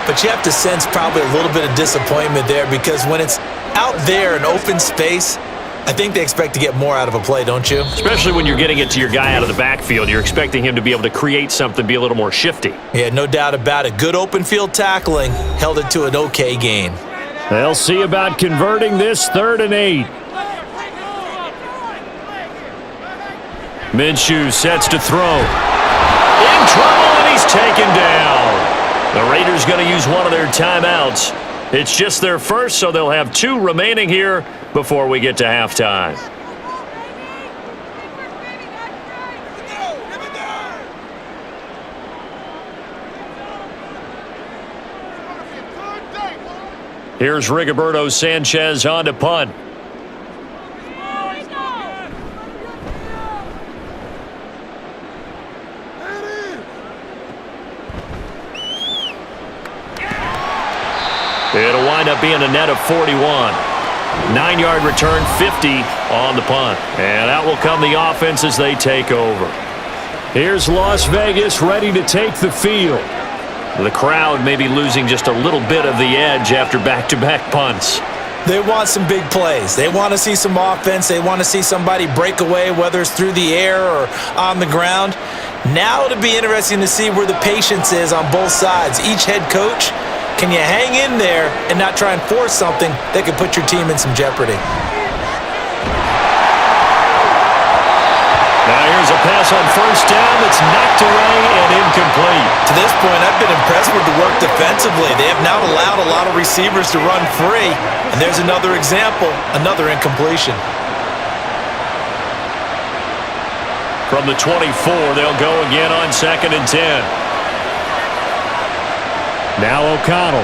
but you have to sense probably a little bit of disappointment there, because when it's out there in open space, I think they expect to get more out of a play, don't you? Especially when you're getting it to your guy out of the backfield. You're expecting him to be able to create something, be a little more shifty. Yeah, no doubt about it. Good open field tackling held it to an okay gain. They'll see about converting this 3rd and 8. Minshew sets to throw. In trouble, and he's taken down. The Raiders going to use one of their timeouts. It's just their first, so they'll have 2 remaining here before we get to halftime. Here's Rigoberto Sanchez on to punt. It'll wind up being a net of 41. 9-yard return, 50 on the punt. And out will come the offense as they take over. Here's Las Vegas ready to take the field. The crowd may be losing just a little bit of the edge after back-to-back punts. They want some big plays. They want to see some offense. They want to see somebody break away, whether it's through the air or on the ground. Now it'll be interesting to see where the patience is on both sides. Each head coach, can you hang in there and not try and force something that could put your team in some jeopardy? Now here's a pass on first down that's knocked away and incomplete. To this point, I've been impressed with the work defensively. They have now allowed a lot of receivers to run free. And there's another example, another incompletion. From the 24, they'll go again on 2nd and 10. Now O'Connell.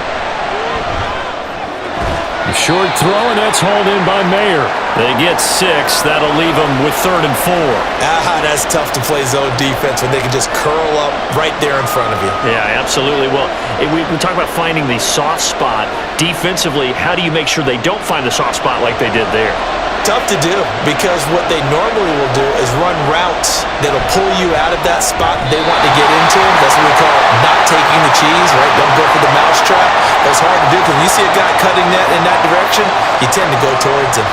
A short throw, and that's hauled in by Mayer. They get 6. That'll leave them with 3rd and 4. That's tough to play zone defense when they can just curl up right there in front of you. Yeah, absolutely. Well, we talk about finding the soft spot. Defensively, how do you make sure they don't find the soft spot like they did there? Tough to do, because what they normally will do is run routes that'll pull you out of that spot they want to get into. That's what we call not taking the cheese, right? Don't go for the mousetrap. That's hard to do, because when you see a guy cutting that in that direction, you tend to go towards him.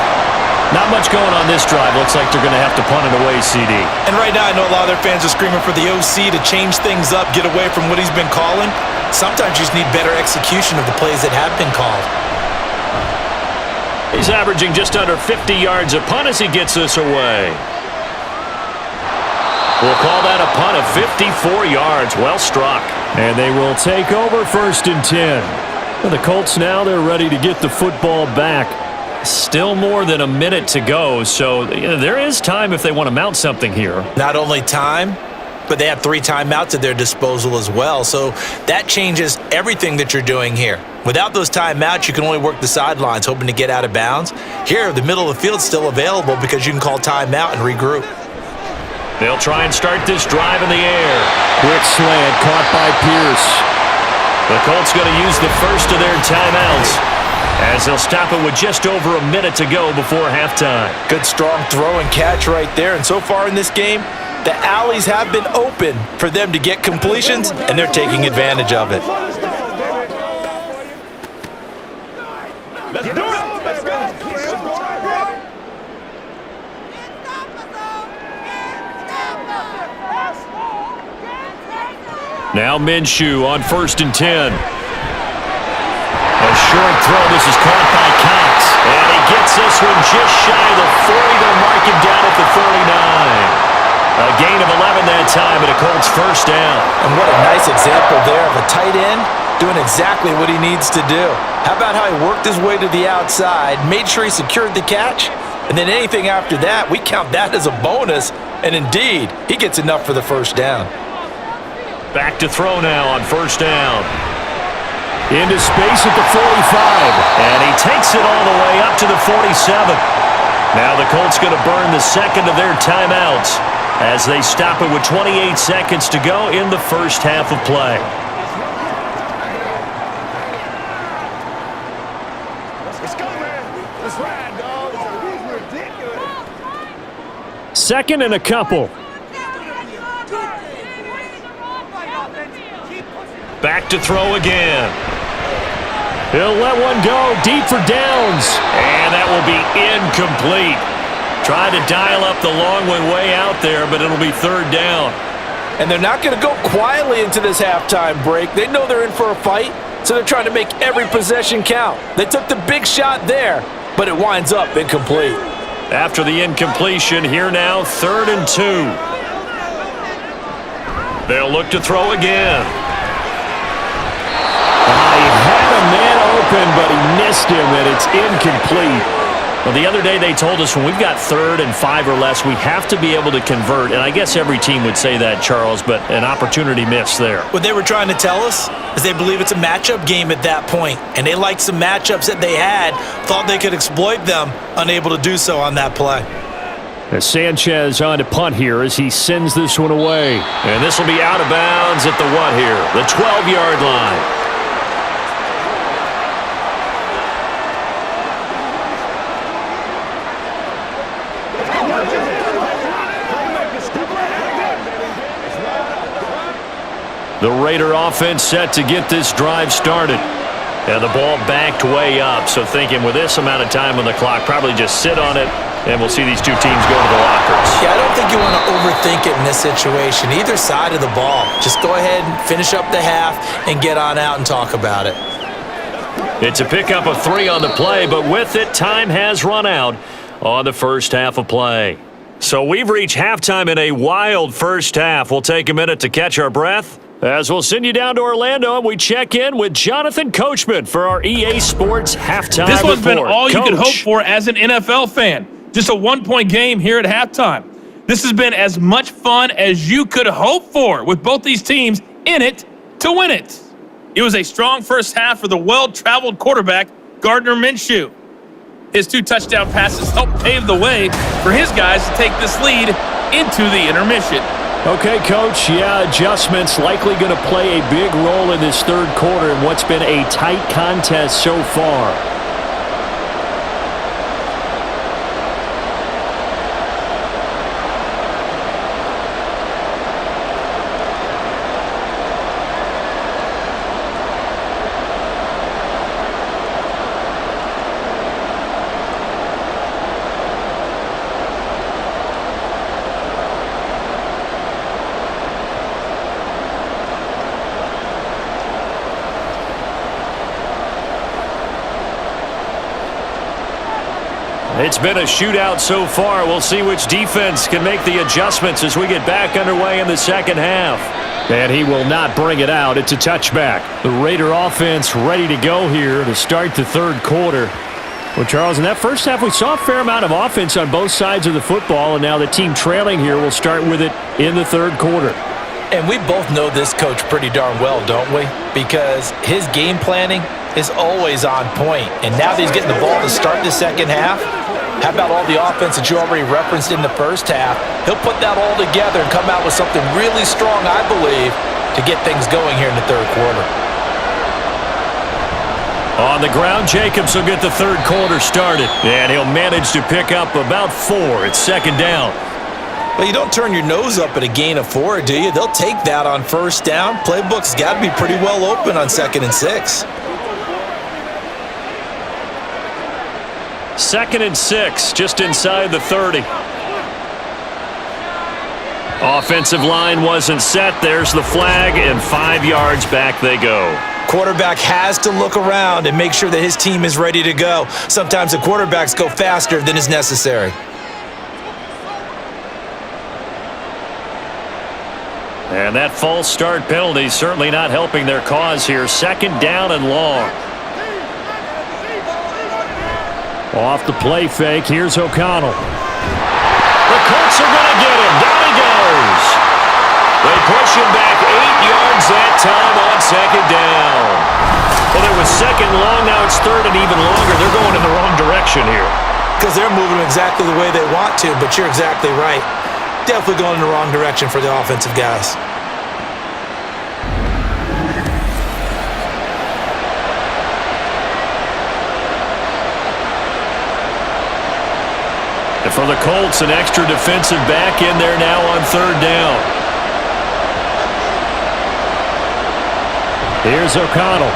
Not much going on this drive. Looks like they're going to have to punt it away, CD. And right now, I know a lot of their fans are screaming for the OC to change things up, get away from what he's been calling. Sometimes you just need better execution of the plays that have been called. He's averaging just under 50 yards a punt as he gets this away. We'll call that a punt of 54 yards. Well struck. And they will take over 1st and 10. For the Colts now, they're ready to get the football back. Still more than a minute to go, so there is time if they want to mount something here. Not only time, but they have 3 timeouts at their disposal as well. So that changes everything that you're doing here. Without those timeouts, you can only work the sidelines, hoping to get out of bounds. Here, the middle of the field's still available because you can call timeout and regroup. They'll try and start this drive in the air. Quick slant caught by Pierce. The Colts going to use the first of their timeouts as they'll stop it with just over a minute to go before halftime. Good strong throw and catch right there. And so far in this game, the alleys have been open for them to get completions, and they're taking advantage of it. Let's do it! Let's go! Now Minshew on 1st and 10. A short throw. This is caught by Cox. And he gets this one just shy of the 40. They'll mark him down at the 39. A gain of 11 that time, and a Colts first down. And what a nice example there of a tight end doing exactly what he needs to do. How about how he worked his way to the outside, made sure he secured the catch, and then anything after that, we count that as a bonus. And indeed, he gets enough for the first down. Back to throw now on 1st down. Into space at the 45. And he takes it all the way up to the 47. Now the Colts going to burn the 2nd of their timeouts as they stop it with 28 seconds to go in the first half of play. Let's go, man. Let's ride, dog. This is ridiculous. 2nd and a couple. Back to throw again. He'll let one go deep for downs. And that will be incomplete. Trying to dial up the long one way out there, but it'll be third down. And they're not going to go quietly into this halftime break. They know they're in for a fight, so they're trying to make every possession count. They took the big shot there, but it winds up incomplete. After the incompletion, here now, 3rd and 2. They'll look to throw again. He had a man open, but he missed him, and it's incomplete. Well, the other day they told us when we've got 3rd and 5 or less, we have to be able to convert. And I guess every team would say that, Charles, but an opportunity missed there. What they were trying to tell us is they believe it's a matchup game at that point, and they liked some matchups that they had, thought they could exploit them, unable to do so on that play. As Sanchez on to punt here as he sends this one away. And this will be out of bounds at the what here? The 12-yard line. The Raider offense set to get this drive started. And the ball backed way up, so thinking with this amount of time on the clock, probably just sit on it, and we'll see these two teams go to the lockers. Yeah, I don't think you want to overthink it in this situation, either side of the ball. Just go ahead and finish up the half and get on out and talk about it. It's a pickup of 3 on the play, but with it, time has run out on the first half of play. So we've reached halftime in a wild first half. We'll take a minute to catch our breath, as we'll send you down to Orlando and we check in with Jonathan Coachman for our EA Sports halftime This one's report. been all you could Coach. hope for as an NFL fan. Just a one-point game here at halftime. This has been as much fun as you could hope for, with both these teams in it to win it. It was a strong first half for the well-traveled quarterback, Gardner Minshew. His 2 touchdown passes helped pave the way for his guys to take this lead into the intermission. Okay, Coach, yeah, adjustments likely going to play a big role in this third quarter in what's been a tight contest so far. It's been a shootout so far. We'll see which defense can make the adjustments as we get back underway in the second half. And he will not bring it out. It's a touchback. The Raider offense ready to go here to start the third quarter. Well, Charles, in that first half, we saw a fair amount of offense on both sides of the football, and now the team trailing here will start with it in the third quarter. And we both know this coach pretty darn well, don't we? Because his game planning is always on point. And now that he's getting the ball to start the second half, how about all the offense that you already referenced in the first half? He'll put that all together and come out with something really strong, I believe, to get things going here in the third quarter. On the ground, Jacobs will get the third quarter started, and he'll manage to pick up about 4. It's second down. Well, you don't turn your nose up at a gain of 4, do you? They'll take that on first down. Playbook's got to be pretty well open on 2nd and 6. 2nd and 6, just inside the 30. Offensive line wasn't set. There's the flag, and 5 yards back they go. Quarterback has to look around and make sure that his team is ready to go. Sometimes the quarterbacks go faster than is necessary. And that false start penalty certainly not helping their cause here. 2nd down and long. Off the play fake, here's O'Connell. The Colts are going to get him. Down he goes. They push him back 8 yards that time on 2nd down. Well, it was 2nd long, now it's 3rd and even longer. They're going in the wrong direction here. Because they're moving exactly the way they want to, but you're exactly right. Definitely going in the wrong direction for the offensive guys. And for the Colts, an extra defensive back in there now on 3rd down. Here's O'Connell.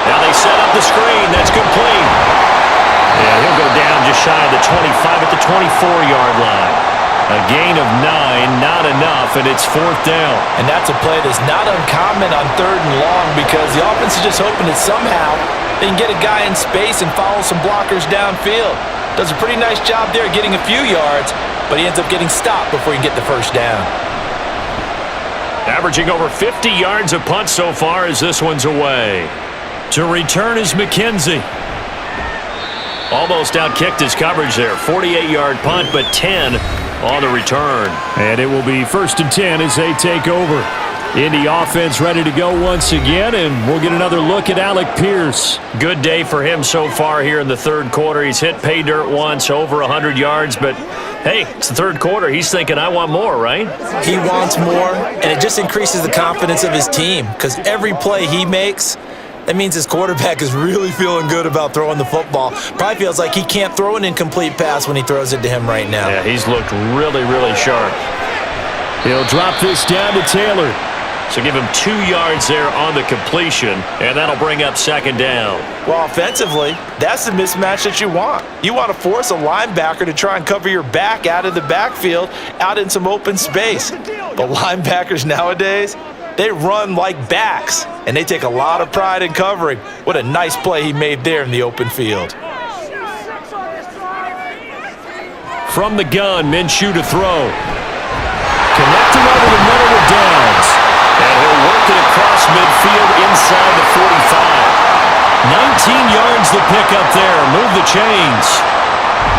Now they set up the screen. That's complete. Yeah, he'll go down just shy of the 25 at the 24-yard line. A gain of 9, not enough, and it's 4th down. And that's a play that's not uncommon on 3rd and long because the offense is just hoping that somehow they can get a guy in space and follow some blockers downfield. Does a pretty nice job there getting a few yards, but he ends up getting stopped before he can get the first down. Averaging over 50 yards a punt so far as this one's away. To return is McKenzie. Almost outkicked his coverage there. 48-yard punt, but 10 on the return. And it will be 1st and 10 as they take over. Indy offense ready to go once again, and we'll get another look at Alec Pierce. Good day for him so far here in the 3rd quarter. He's hit pay dirt once, over 100 yards, but hey, it's the 3rd quarter. He's thinking, I want more, right? He wants more, and it just increases the confidence of his team because every play he makes, that means his quarterback is really feeling good about throwing the football. Probably feels like he can't throw an incomplete pass when he throws it to him right now. Yeah, he's looked really, really sharp. He'll drop this down to Taylor. So give him 2 yards there on the completion, and that'll bring up 2nd down. Well, offensively, that's the mismatch that you want. You want to force a linebacker to try and cover your back out of the backfield, out in some open space. But linebackers nowadays, they run like backs, and they take a lot of pride in covering. What a nice play he made there in the open field. From the gun, Minshew to throw. Connecting over the middle with Downs. And he'll work it across midfield inside the 45. 19 yards to pick up there. Move the chains.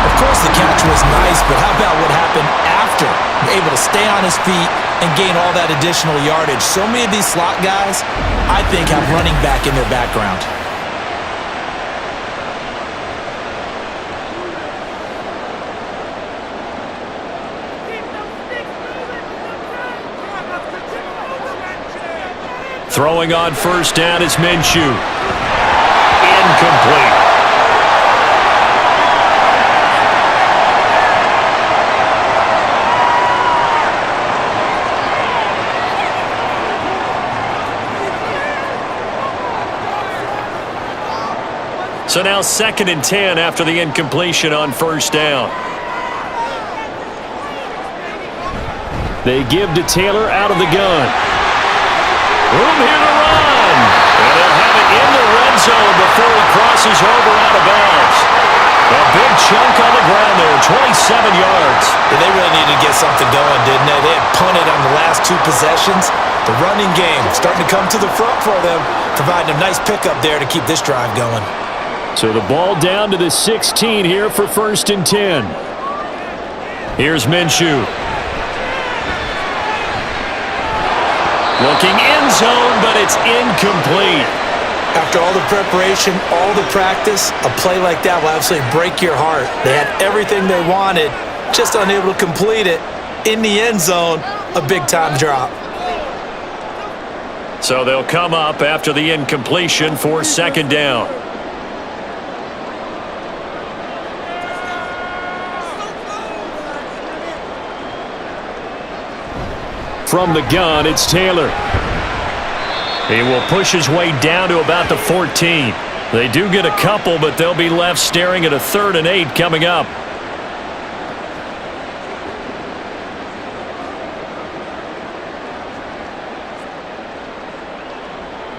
Of course, the catch was nice, but how about what happened after? Able to stay on his feet and gain all that additional yardage. So many of these slot guys, I think, have running back in their background. Throwing on 1st down is Minshew. Incomplete. So now 2nd and 10 after the incompletion on 1st down. They give to Taylor out of the gun. Room here to run. And they'll have it in the red zone before he crosses over out of bounds. A big chunk on the ground there, 27 yards. Yeah, they really needed to get something going, didn't they? They had punted on the last 2 possessions. The running game starting to come to the front for them, providing a nice pickup there to keep this drive going. So the ball down to the 16 here for 1st and 10. Here's Minshew. Looking end zone, but it's incomplete. After all the preparation, all the practice, a play like that will absolutely break your heart. They had everything they wanted, just unable to complete it. In the end zone, a big-time drop. So they'll come up after the incompletion for 2nd down. From the gun, it's Taylor. He will push his way down to about the 14. They do get a couple, but they'll be left staring at a 3rd and 8 coming up.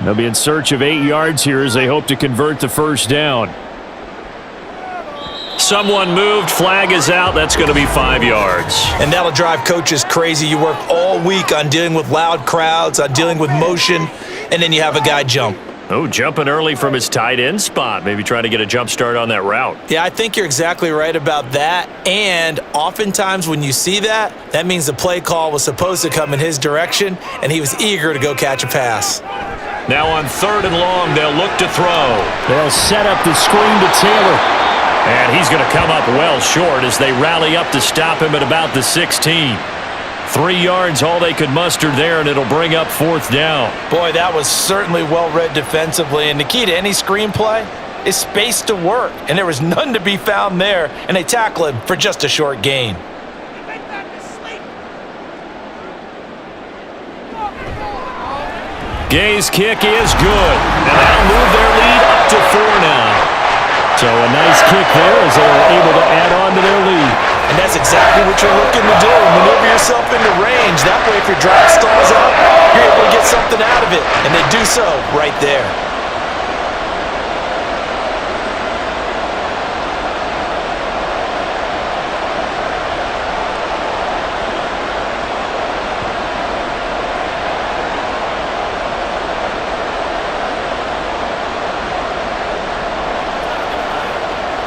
They'll be in search of 8 yards here as they hope to convert the 1st down. Someone moved, flag is out, that's going to be 5 yards. And that'll drive coaches crazy. You work all week on dealing with loud crowds, on dealing with motion, and then you have a guy jump. Oh, jumping early from his tight end spot, maybe trying to get a jump start on that route. Yeah, I think you're exactly right about that. And oftentimes when you see that, that means the play call was supposed to come in his direction, and he was eager to go catch a pass. Now on 3rd and long, they'll look to throw. They'll set up the screen to Taylor. And he's going to come up well short as they rally up to stop him at about the 16. 3 yards, all they could muster there, and it'll bring up 4th down. Boy, that was certainly well-read defensively. And the key to any screenplay is space to work. And there was none to be found there, and they tackle him for just a short gain. Gay's kick is good, and that'll move their lead up to 4 now. So a nice kick there as they were able to add on to their lead. And that's exactly what you're looking to do. Maneuver yourself into range. That way, if your drive stalls out, you're able to get something out of it. And they do so right there.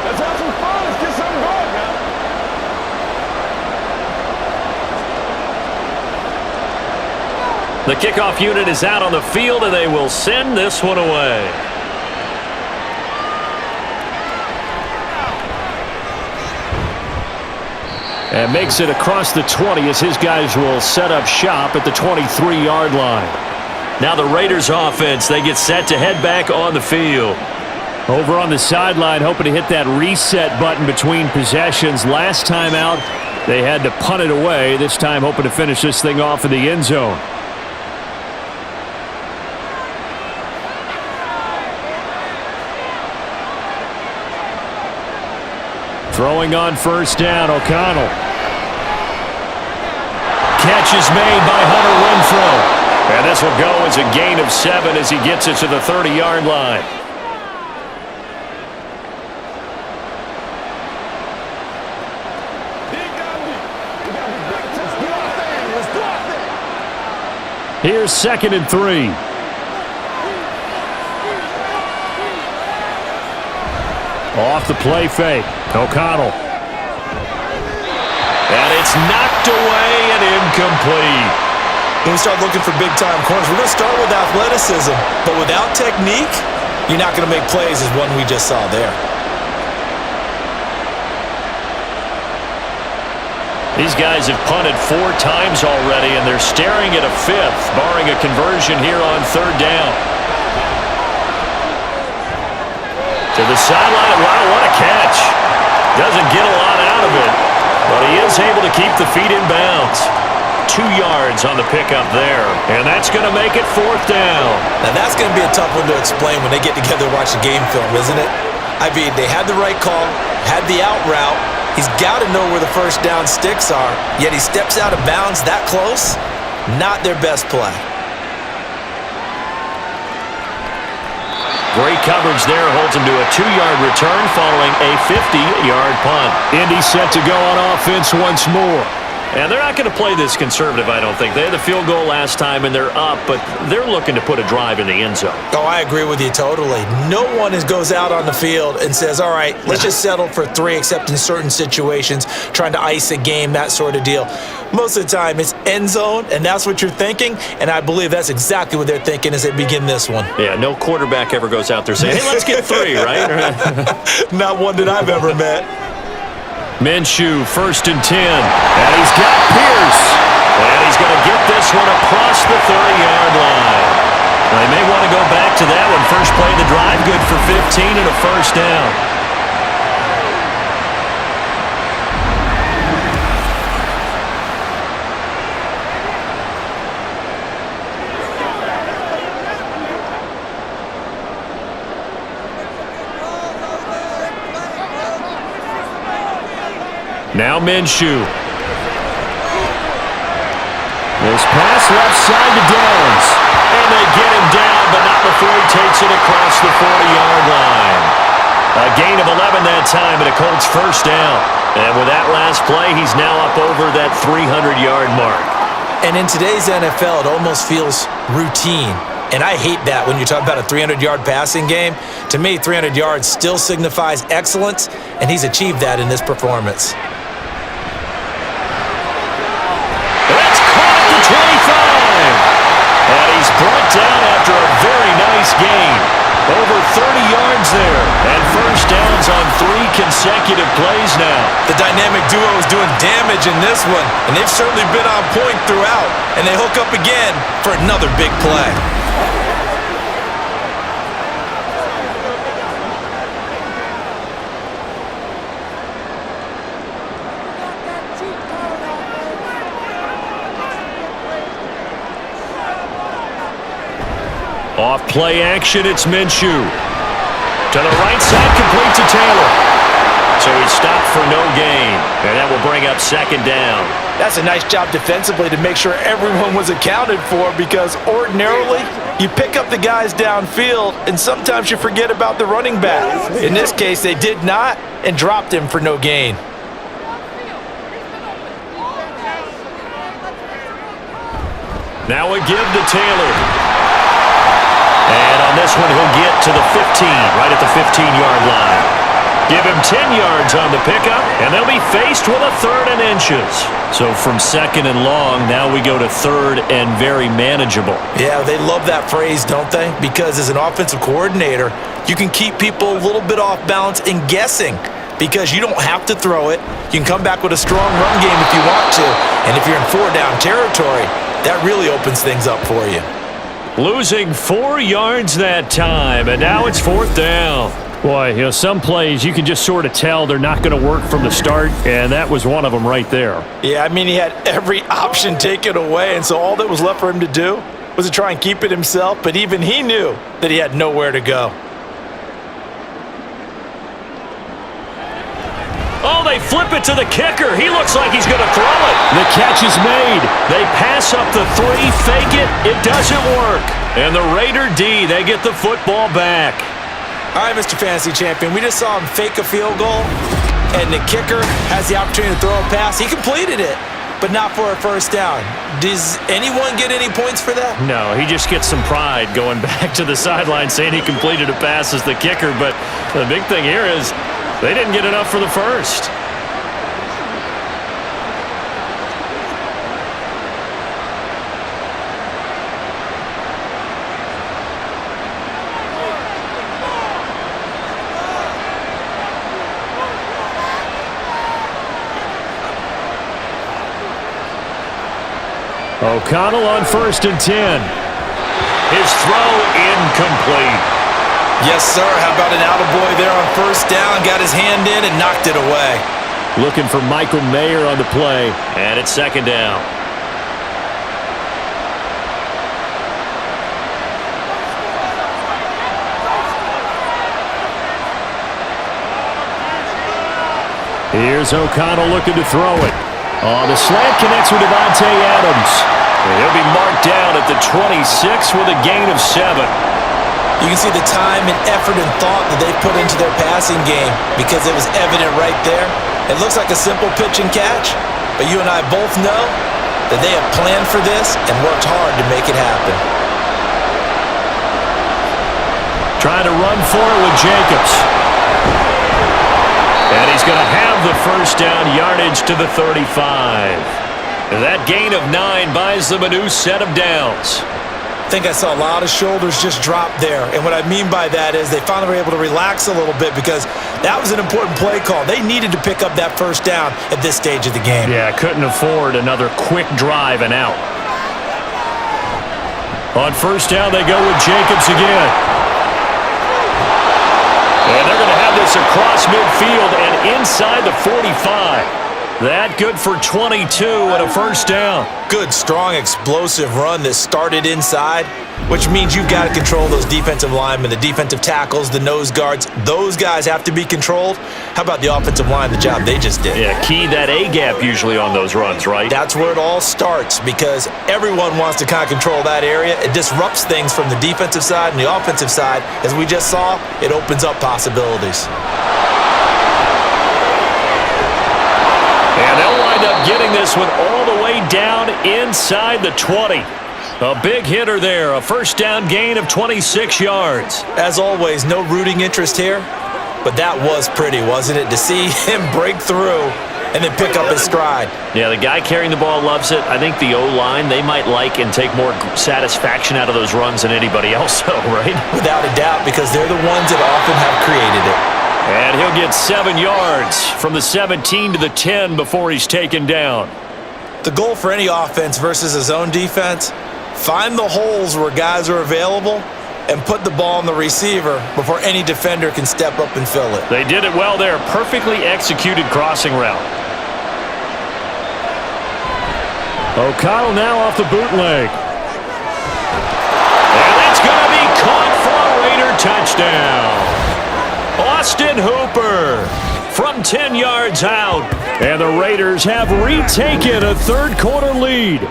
Let's have some fun. Let's get something going now. The kickoff unit is out on the field, and they will send this one away. And makes it across the 20 as his guys will set up shop at the 23-yard line. Now the Raiders offense, they get set to head back on the field. Over on the sideline, hoping to hit that reset button between possessions. Last time out, they had to punt it away. This time, hoping to finish this thing off in the end zone. Throwing on first down, O'Connell. Catch is made by Hunter Renfrow. And this will go as a gain of 7 as he gets it to the 30-yard line. Here's 2nd and 3. Off the play fake. O'Connell. And it's knocked away and incomplete. When we start looking for big-time corners, we're going to start with athleticism. But without technique, you're not going to make plays as one we just saw there. These guys have punted 4 times already, and they're staring at a 5th, barring a conversion here on 3rd down. To the sideline. Wow, what a catch. Doesn't get a lot out of it, but he is able to keep the feet in bounds. 2 yards on the pickup there, and that's going to make it 4th down. Now, that's going to be a tough one to explain when they get together and watch the game film, isn't it? I mean, they had the right call, had the out route. He's got to know where the first down sticks are, yet he steps out of bounds that close. Not their best play. Great coverage there, holds him to a 2-yard return following a 50-yard punt. Indy set to go on offense once more. And they're not going to play this conservative, I don't think. They had the field goal last time, and they're up, but they're looking to put a drive in the end zone. Oh, I agree with you totally. No one goes out on the field and says, all right, let's just settle for 3, except in certain situations, trying to ice a game, that sort of deal. Most of the time, it's end zone, and that's what you're thinking, and I believe that's exactly what they're thinking as they begin this one. Yeah, no quarterback ever goes out there saying, hey, let's get 3, right? Not one that I've ever met. Minshew, 1st and 10. And he's got Pierce. And he's going to get this one across the 30-yard line. They may want to go back to that one. First play of the drive, good for 15 and a 1st down. Now Minshew. This pass left side to Downs. And they get him down, but not before he takes it across the 40-yard line. A gain of 11 that time, and a Colts 1st down. And with that last play, he's now up over that 300-yard mark. And in today's NFL, it almost feels routine. And I hate that when you talk about a 300-yard passing game. To me, 300 yards still signifies excellence, and he's achieved that in this performance. That's caught at the 25. And he's brought down after a very nice gain. Over 30 yards there. And 1st downs on 3 consecutive plays now. The dynamic duo is doing damage in this one, and they've certainly been on point throughout. And they hook up again for another big play. Off play action, it's Minshew. To the right side, complete to Taylor. So he stopped for no gain, and that will bring up second down. That's a nice job defensively to make sure everyone was accounted for, because ordinarily you pick up the guys downfield and sometimes you forget about the running back. In this case, they did not and dropped him for no gain. Now a give to Taylor. And on this one, he'll get to the 15, right at the 15-yard line. Give him 10 yards on the pickup, and they'll be faced with a 3rd and inches. So from 2nd and long, now we go to 3rd and very manageable. Yeah, they love that phrase, don't they? Because as an offensive coordinator, you can keep people a little bit off balance and guessing, because you don't have to throw it. You can come back with a strong run game if you want to. And if you're in 4-down territory, that really opens things up for you. Losing 4 yards that time, and now it's 4th down. Boy, some plays you can just sort of tell they're not going to work from the start, and that was one of them right there. Yeah, I mean, he had every option taken away, and so all that was left for him to do was to try and keep it himself, but even he knew that he had nowhere to go. Oh, they flip it to the kicker. He looks like he's going to throw it. The catch is made. They pass up the 3, fake it. It doesn't work. And the Raider D, they get the football back. All right, Mr. Fantasy Champion, we just saw him fake a field goal, and the kicker has the opportunity to throw a pass. He completed it, but not for a first down. Does anyone get any points for that? No, he just gets some pride going back to the sideline saying he completed a pass as the kicker, but the big thing here is they didn't get enough for the first. O'Connell on 1st and 10. His throw incomplete. Yes, sir. How about an attaboy there on 1st down? Got his hand in and knocked it away. Looking for Michael Mayer on the play. And it's 2nd down. Here's O'Connell looking to throw it. Oh, the slant connects with Devontae Adams. And he'll be marked down at the 26 with a gain of 7. You can see the time and effort and thought that they put into their passing game, because it was evident right there. It looks like a simple pitch and catch, but you and I both know that they have planned for this and worked hard to make it happen. Trying to run for it with Jacobs. And he's going to have the first down, yardage to the 35. That gain of 9 buys them a new set of downs. I think I saw a lot of shoulders just drop there, and what I mean by that is they finally were able to relax a little bit, because that was an important play call. They needed to pick up that first down at this stage of the game. Yeah, couldn't afford another quick drive and out. On 1st down, they go with Jacobs again. And they're going to have this across midfield and inside the 45. That good for 22 and a first down. Good, strong, explosive run that started inside, which means you've got to control those defensive linemen, the defensive tackles, the nose guards. Those guys have to be controlled. How about the offensive line, the job they just did? Yeah, key that A-gap usually on those runs, right? That's where it all starts, because everyone wants to kind of control that area. It disrupts things from the defensive side and the offensive side. As we just saw, it opens up possibilities. And they'll wind up getting this one all the way down inside the 20. A big hitter there, a first down gain of 26 yards. As always, no rooting interest here, but that was pretty, wasn't it? To see him break through and then pick up his stride. Yeah, the guy carrying the ball loves it. I think the O-line, they might like and take more satisfaction out of those runs than anybody else, though, right? Without a doubt, because they're the ones that often have created it. And he'll get 7 yards from the 17 to the 10 before he's taken down. The goal for any offense versus his own defense, find the holes where guys are available and put the ball on the receiver before any defender can step up and fill it. They did it well there. Perfectly executed crossing route. O'Connell now off the bootleg. And that's going to be caught for a Raider touchdown. Austin Hooper from 10 yards out. And the Raiders have retaken a third-quarter lead.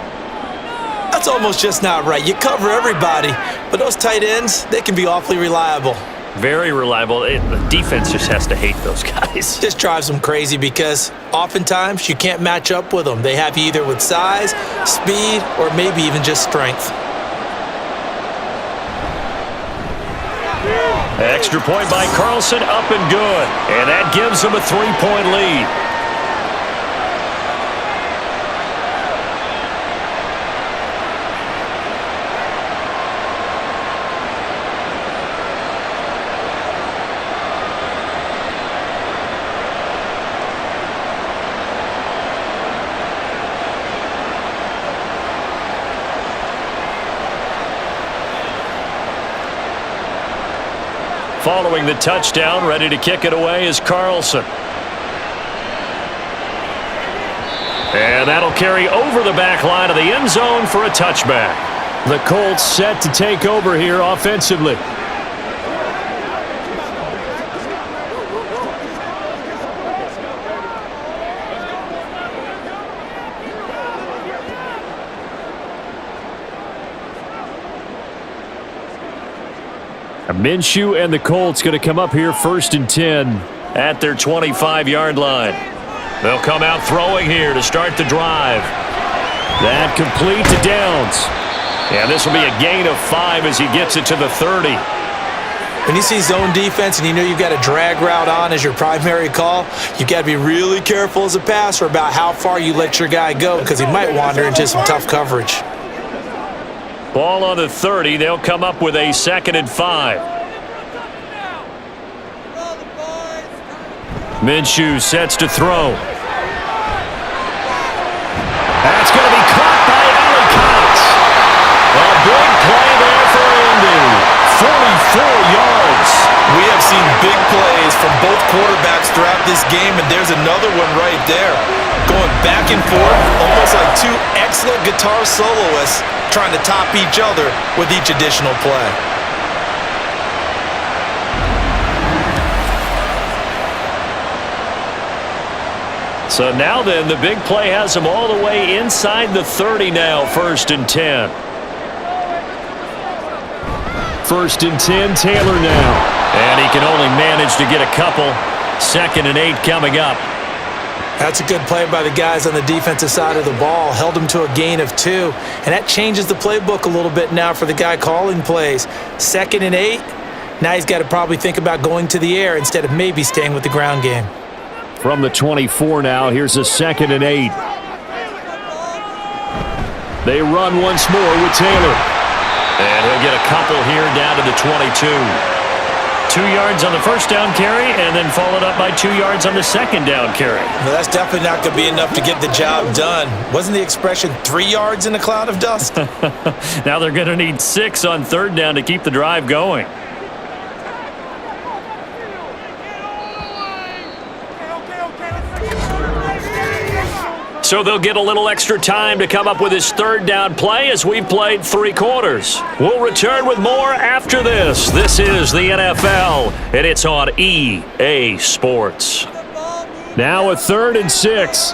That's almost just not right. You cover everybody, but those tight ends, they can be awfully reliable. Very reliable. The defense just has to hate those guys. Just drives them crazy because oftentimes you can't match up with them. They have you either with size, speed, or maybe even just strength. Extra point by Carlson, up and good. And that gives them a 3-point lead. Following the touchdown, ready to kick it away is Carlson. And that'll carry over the back line of the end zone for a touchback. The Colts set to take over here offensively. Minshew and the Colts going to come up here 1st and 10 at their 25-yard line. They'll come out throwing here to start the drive. That complete to Downs. And this will be a gain of 5 as he gets it to the 30. When you see zone defense and you know you've got a drag route on as your primary call, you've got to be really careful as a passer about how far you let your guy go because he might wander into some tough coverage. Ball on the 30. They'll come up with a 2nd and 5. Minshew sets to throw. That's going to be caught by Allen Cox. A big play there for Indy. 44 yards. We have seen big plays from both quarterbacks throughout this game, and there's another one right there. Going back and forth, almost like two excellent guitar soloists trying to top each other with each additional play. So now then, the big play has them all the way inside the 30 now, 1st and 10. 1st and 10, Taylor now. And he can only manage to get a couple. 2nd and 8 coming up. That's a good play by the guys on the defensive side of the ball. Held him to a gain of 2. And that changes the playbook a little bit now for the guy calling plays. 2nd and 8. Now he's got to probably think about going to the air instead of maybe staying with the ground game. From the 24 now, here's a 2nd and 8. They run once more with Taylor. And he'll get a couple here down to the 22. 2 yards on the first down carry, and then followed up by 2 yards on the second down carry. Well, that's definitely not going to be enough to get the job done. Wasn't the expression 3 yards in a cloud of dust? Now they're going to need 6 on 3rd down to keep the drive going. So they'll get a little extra time to come up with his 3rd down play as we've played 3 quarters. We'll return with more after this. This is the NFL, and it's on EA Sports. Now a 3rd and 6.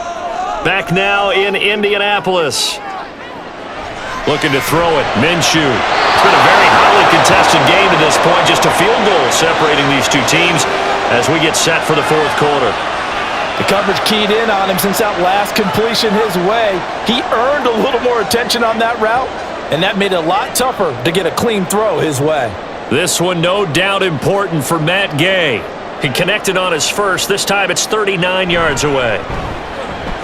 Back now in Indianapolis. Looking to throw it, Minshew. It's been a very highly contested game to this point. Just a field goal separating these two teams as we get set for the 4th quarter. The coverage keyed in on him since that last completion his way. He earned a little more attention on that route, and that made it a lot tougher to get a clean throw his way. This one no doubt important for Matt Gay. He connected on his first. This time it's 39 yards away.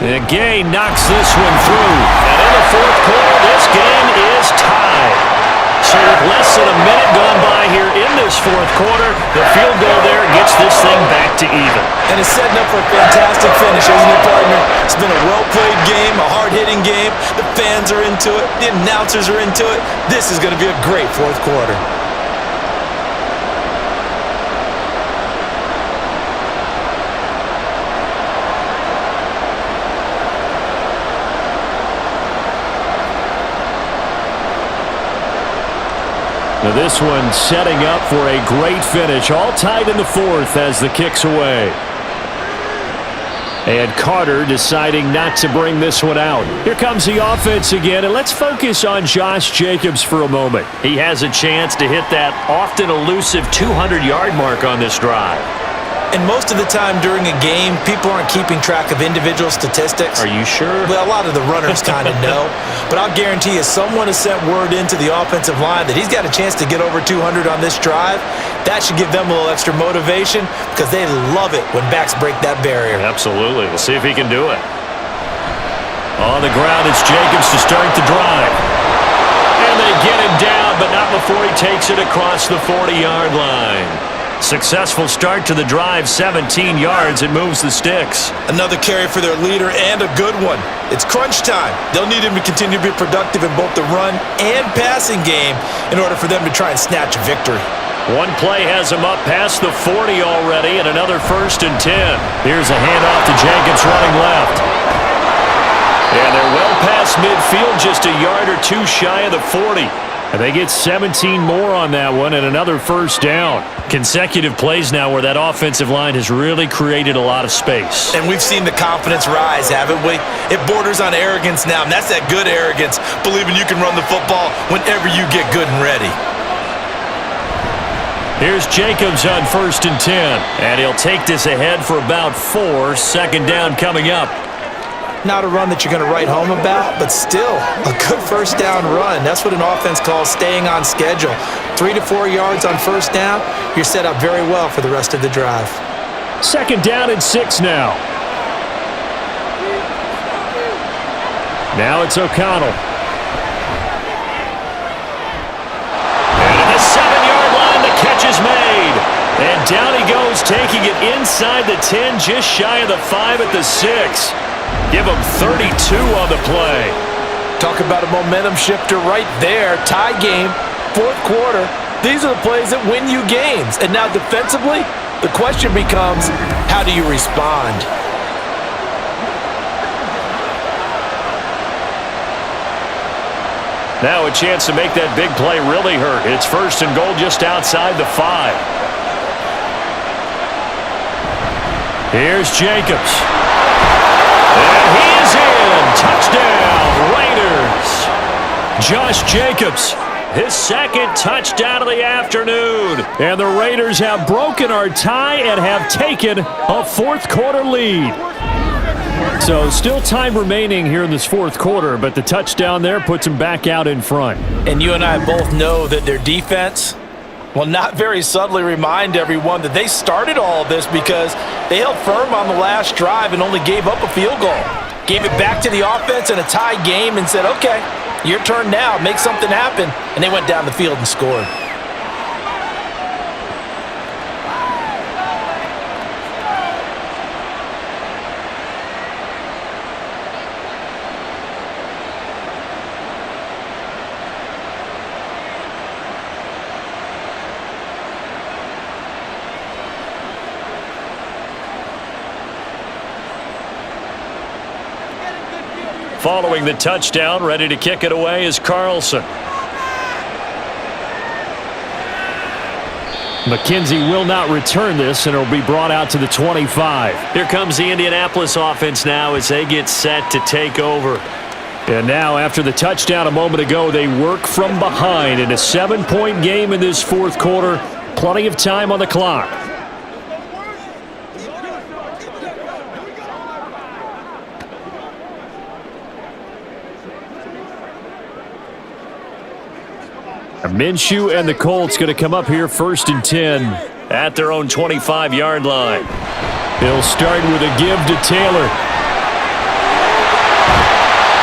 And Gay knocks this one through. And in the 4th quarter, this game is tied. So with less than a minute gone by here in this 4th quarter, the field goal there gets this thing back to even. And it's setting up for a fantastic finish, isn't it, partner? It's been a well-played game, a hard-hitting game. The fans are into it. The announcers are into it. This is going to be a great 4th quarter. Now this one setting up for a great finish. All tied in the fourth as the kick's away. And Carter deciding not to bring this one out. Here comes the offense again, and let's focus on Josh Jacobs for a moment. He has a chance to hit that often elusive 200-yard mark on this drive. And most of the time during a game, people aren't keeping track of individual statistics. Are you sure? Well, a lot of the runners kind of know. But I'll guarantee you, someone has sent word into the offensive line that he's got a chance to get over 200 on this drive. That should give them a little extra motivation because they love it when backs break that barrier. Absolutely. We'll see if he can do it. On the ground, it's Jacobs to start the drive. And they get him down, but not before he takes it across the 40-yard line. Successful start to the drive, 17 yards. It moves the sticks. Another carry for their leader and a good one. It's crunch time. They'll need him to continue to be productive in both the run and passing game in order for them to try and snatch a victory. One play has him up past the 40 already, and another 1st and 10. Here's a handoff to Jacobs running left. And they're well past midfield, just a yard or two shy of the 40. And they get 17 more on that one and another 1st down. Consecutive plays now where that offensive line has really created a lot of space. And we've seen the confidence rise, haven't we? It borders on arrogance now, and that's that good arrogance, believing you can run the football whenever you get good and ready. Here's Jacobs on 1st and 10. And he'll take this ahead for about 4. 2nd down coming up. Not a run that you're going to write home about, but still a good 1st down run. That's what an offense calls staying on schedule. 3 to 4 yards on 1st down, you're set up very well for the rest of the drive. 2nd down and 6 now. Now it's O'Connell. And at the 7-yard line, the catch is made. And down he goes, taking it inside the 10, just shy of the 5 at the 6. Give him 32 on the play. Talk about a momentum shifter right there. Tie game, 4th quarter. These are the plays that win you games. And now defensively, the question becomes, how do you respond? Now a chance to make that big play really hurt. It's 1st and goal just outside the 5. Here's Jacobs. And he is in. Touchdown, Raiders. Josh Jacobs, his 2nd touchdown of the afternoon. And the Raiders have broken our tie and have taken a 4th quarter lead. So still time remaining here in this 4th quarter, but the touchdown there puts them back out in front. And you and I both know that their defense will not very subtly remind everyone that they started all of this because they held firm on the last drive and only gave up a field goal. Gave it back to the offense in a tie game and said, okay, your turn now, make something happen. And they went down the field and scored. Following the touchdown, ready to kick it away is Carlson. McKenzie will not return this, and it'll be brought out to the 25. Here comes the Indianapolis offense now as they get set to take over. And now, after the touchdown a moment ago, they work from behind in a 7-point game in this 4th quarter. Plenty of time on the clock. Minshew and the Colts going to come up here 1st and 10 at their own 25-yard line. He'll start with a give to Taylor.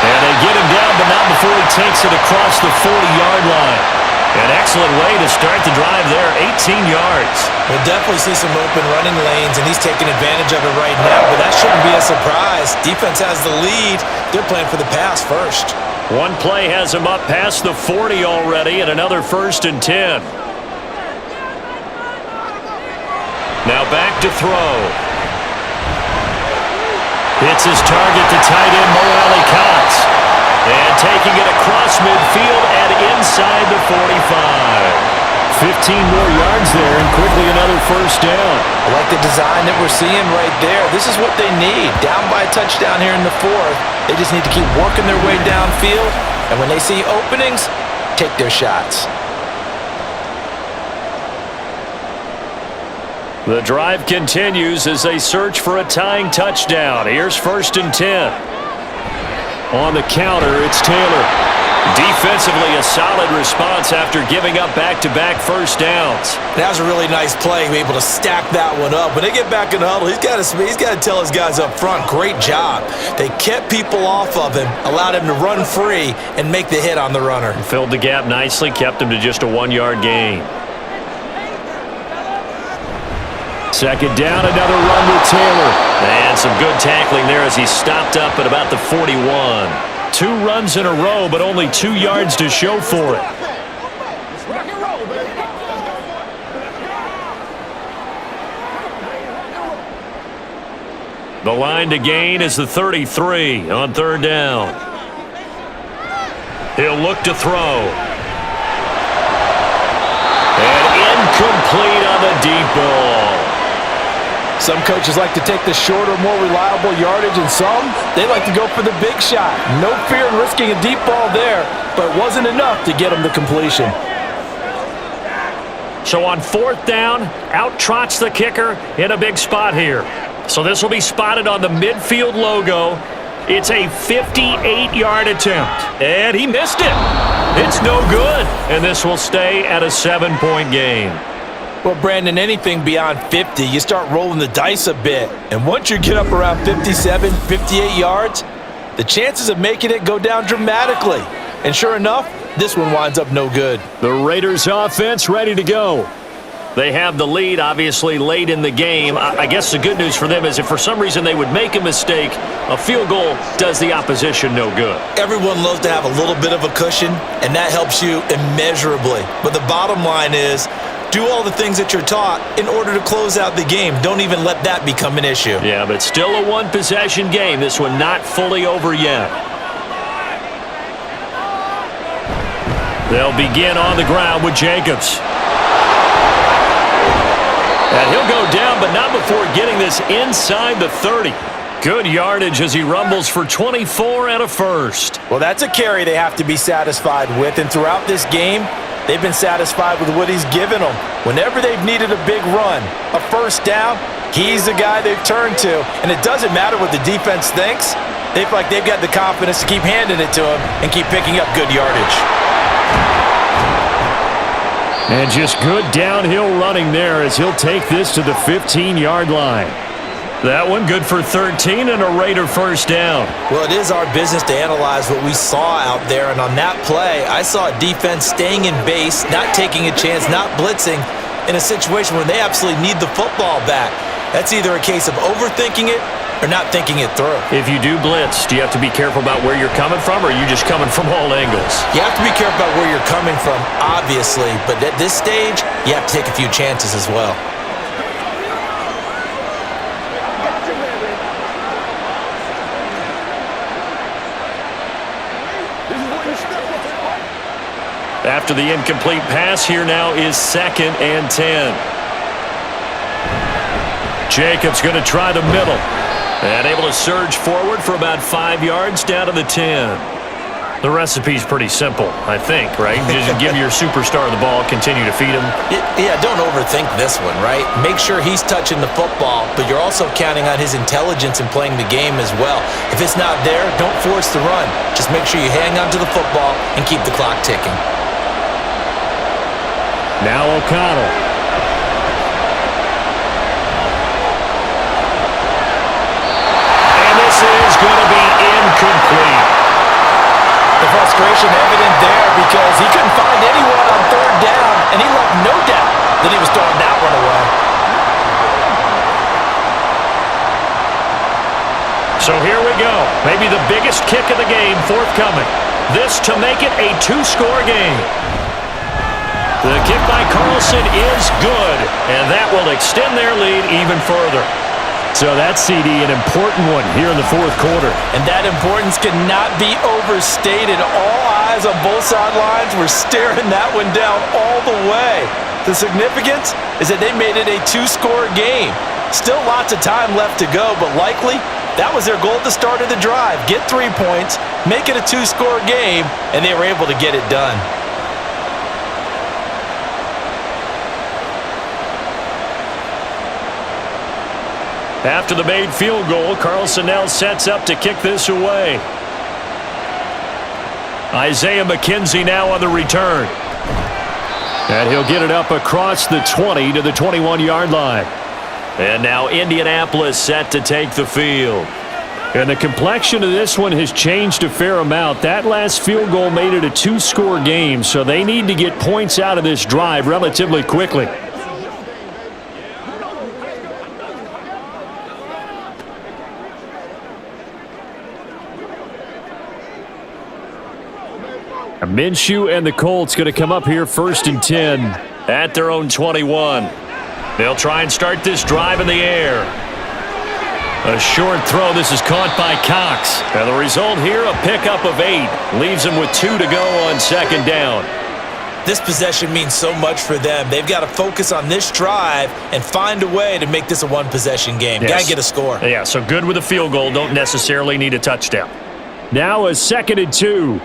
And they get him down, but not before he takes it across the 40-yard line. An excellent way to start the drive there, 18 yards. We'll definitely see some open running lanes, and he's taking advantage of it right now, but that shouldn't be a surprise. Defense has the lead. They're playing for the pass first. One play has him up past the 40 already, and another 1st and 10. Now back to throw. Hits his target to tight end Mo Alley-Cox. And taking it across midfield and inside the 45. 15 more yards there and quickly another first down. I like the design that we're seeing right there. This is what they need. Down by a touchdown here in the fourth. They just need to keep working their way downfield. And when they see openings, take their shots. The drive continues as they search for a tying touchdown. Here's 1st and 10. On the counter, it's Taylor. Defensively, a solid response after giving up back-to-back first downs. That was a really nice play, able to stack that one up. When they get back in the huddle, he's got to tell his guys up front, great job. They kept people off of him, allowed him to run free, and make the hit on the runner. Filled the gap nicely, kept him to just a 1-yard gain. 2nd down, another run with Taylor. And some good tackling there as he stopped up at about the 41. 2 runs in a row, but only 2 yards to show for it. The line to gain is the 33 on 3rd down. He'll look to throw. And incomplete on the deep ball. Some coaches like to take the shorter, more reliable yardage, and some, they like to go for the big shot. No fear in risking a deep ball there, but it wasn't enough to get them to completion. So on 4th down, out trots the kicker in a big spot here. So this will be spotted on the midfield logo. It's a 58-yard attempt, and he missed it. It's no good, and this will stay at a 7-point game. Well, Brandon, anything beyond 50, you start rolling the dice a bit. And once you get up around 57, 58 yards, the chances of making it go down dramatically. And sure enough, this one winds up no good. The Raiders offense ready to go. They have the lead, obviously, late in the game. I guess the good news for them is if for some reason they would make a mistake, a field goal does the opposition no good. Everyone loves to have a little bit of a cushion, and that helps you immeasurably. But the bottom line is, do all the things that you're taught in order to close out the game. Don't even let that become an issue. Yeah, but still a 1-possession game. This one not fully over yet. They'll begin on the ground with Jacobs. And he'll go down, but not before getting this inside the 30. Good yardage as he rumbles for 24 and a first. Well, that's a carry they have to be satisfied with. And throughout this game, they've been satisfied with what he's given them. Whenever they've needed a big run, a first down, he's the guy they've turned to. And it doesn't matter what the defense thinks. They feel like they've got the confidence to keep handing it to him and keep picking up good yardage. And just good downhill running there as he'll take this to the 15-yard line. That one good for 13 and a Raider first down. Well, it is our business to analyze what we saw out there, and on that play, I saw a defense staying in base, not taking a chance, not blitzing, in a situation where they absolutely need the football back. That's either a case of overthinking it or not thinking it through. If you do blitz, do you have to be careful about where you're coming from, or are you just coming from all angles? You have to be careful about where you're coming from, obviously, but at this stage, you have to take a few chances as well. After the incomplete pass, here now is 2nd and 10. Jacobs going to try the middle. And able to surge forward for about 5 yards down to the 10. The recipe's pretty simple, I think, right? Just give your superstar the ball, continue to feed him. Yeah, don't overthink this one, right? Make sure he's touching the football, but you're also counting on his intelligence in playing the game as well. If it's not there, don't force the run. Just make sure you hang on to the football and keep the clock ticking. Now O'Connell. And this is going to be incomplete. The frustration evident there because he couldn't find anyone on 3rd down, and he left no doubt that he was throwing that one away. So here we go. Maybe the biggest kick of the game forthcoming. This to make it a 2-score game. The kick by Carlson is good, and that will extend their lead even further. So that's, CD, an important one here in the 4th quarter. And that importance cannot be overstated. All eyes on both sidelines were staring that one down all the way. The significance is that they made it a two-score game. Still lots of time left to go, but likely that was their goal at the start of the drive. Get 3 points, make it a two-score game, and they were able to get it done. After the made field goal, Carlson now sets up to kick this away. Isaiah McKenzie now on the return. And he'll get it up across the 20 to the 21-yard line. And now Indianapolis set to take the field. And the complexion of this one has changed a fair amount. That last field goal made it a two-score game, so they need to get points out of this drive relatively quickly. Minshew and the Colts going to come up here 1st and 10 at their own 21. They'll try and start this drive in the air. A short throw. This is caught by Cox. And the result here, a pickup of 8. Leaves them with 2 to go on 2nd down. This possession means so much for them. They've got to focus on this drive and find a way to make this a one-possession game. Yes. Got to get a score. Yeah, so good with a field goal. Don't necessarily need a touchdown. Now a 2nd and 2.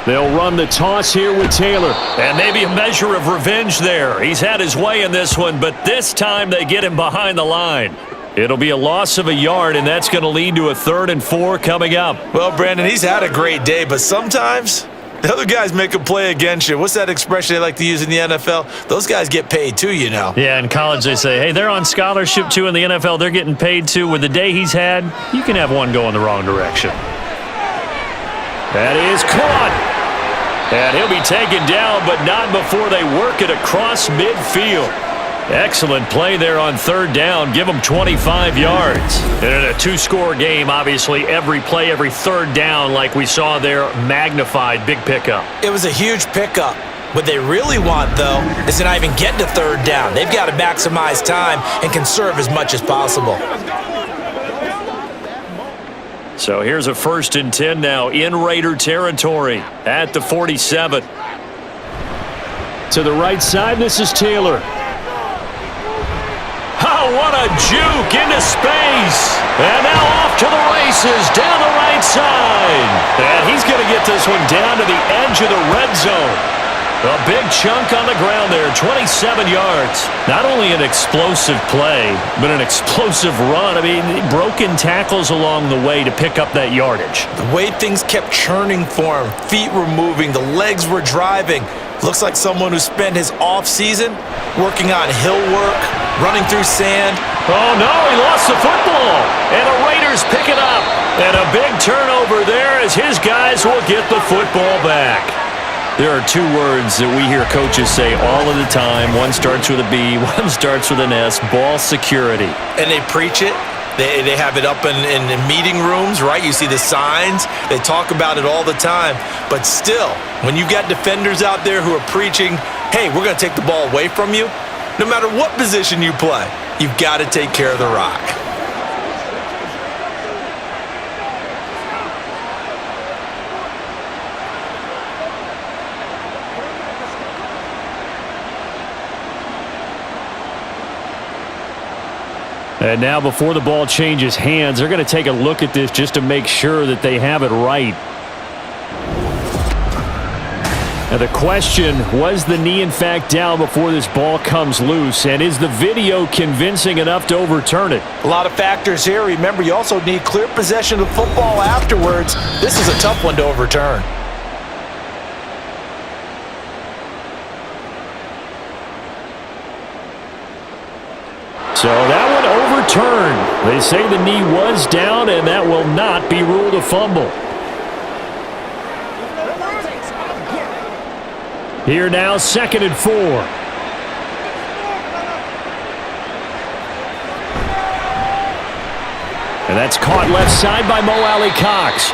They'll run the toss here with Taylor. And maybe a measure of revenge there. He's had his way in this one, but this time they get him behind the line. It'll be a loss of a yard, and that's going to lead to a 3rd and 4 coming up. Well, Brandon, he's had a great day, but sometimes the other guys make a play against you. What's that expression they like to use in the NFL? Those guys get paid too, you know. Yeah, in college they say, hey, they're on scholarship too. In the NFL, they're getting paid too. With the day he's had, you can have one go in the wrong direction. That is caught. And he'll be taken down, but not before they work it across midfield. Excellent play there on 3rd down. Give them 25 yards. And in a two-score game, obviously, every play, every 3rd down, like we saw there, magnified. Big pickup. It was a huge pickup. What they really want, though, is to not even get to 3rd down. They've got to maximize time and conserve as much as possible. So here's a 1st and 10 now in Raider territory at the 47. To the right side, this is Taylor. Oh, what a juke into space. And now off to the races down the right side. And he's going to get this one down to the edge of the red zone. A big chunk on the ground there, 27 yards. Not only an explosive play, but an explosive run. I mean, broken tackles along the way to pick up that yardage. The way things kept churning for him, feet were moving, the legs were driving. Looks like someone who spent his off-season working on hill work, running through sand. Oh, no, he lost the football. And the Raiders pick it up. And a big turnover there as his guys will get the football back. There are 2 words that we hear coaches say all of the time. One starts with a B, one starts with an S, ball security. And they preach it. They have it up in meeting rooms, right? You see the signs. They talk about it all the time. But still, when you've got defenders out there who are preaching, hey, we're going to take the ball away from you, no matter what position you play, you've got to take care of the rock. And now before the ball changes hands, they're going to take a look at this just to make sure that they have it right. Now the question, was the knee in fact down before this ball comes loose? And is the video convincing enough to overturn it? A lot of factors here. Remember, you also need clear possession of the football afterwards. This is a tough one to overturn. So that one overturned. They say the knee was down, and that will not be ruled a fumble. Here now, 2nd and 4. And that's caught left side by Mo Alley Cox.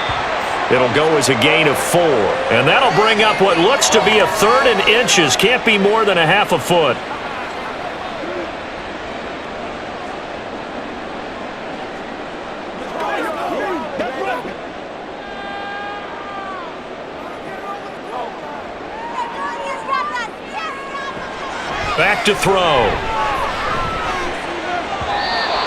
It'll go as a gain of 4. And that'll bring up what looks to be a 3rd and inches. Can't be more than a half a foot. Back to throw.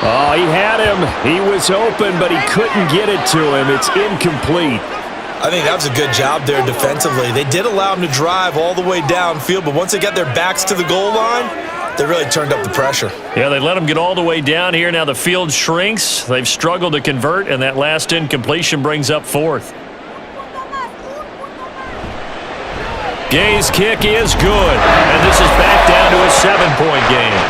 Oh, he had him. He was open, but he couldn't get it to him. It's incomplete. I think that was a good job there defensively. They did allow him to drive all the way downfield, but once they got their backs to the goal line, they really turned up the pressure. Yeah, they let him get all the way down here. Now the field shrinks. They've struggled to convert, and that last incompletion brings up fourth. Gay's kick is good, and this is back down to a 7-point game.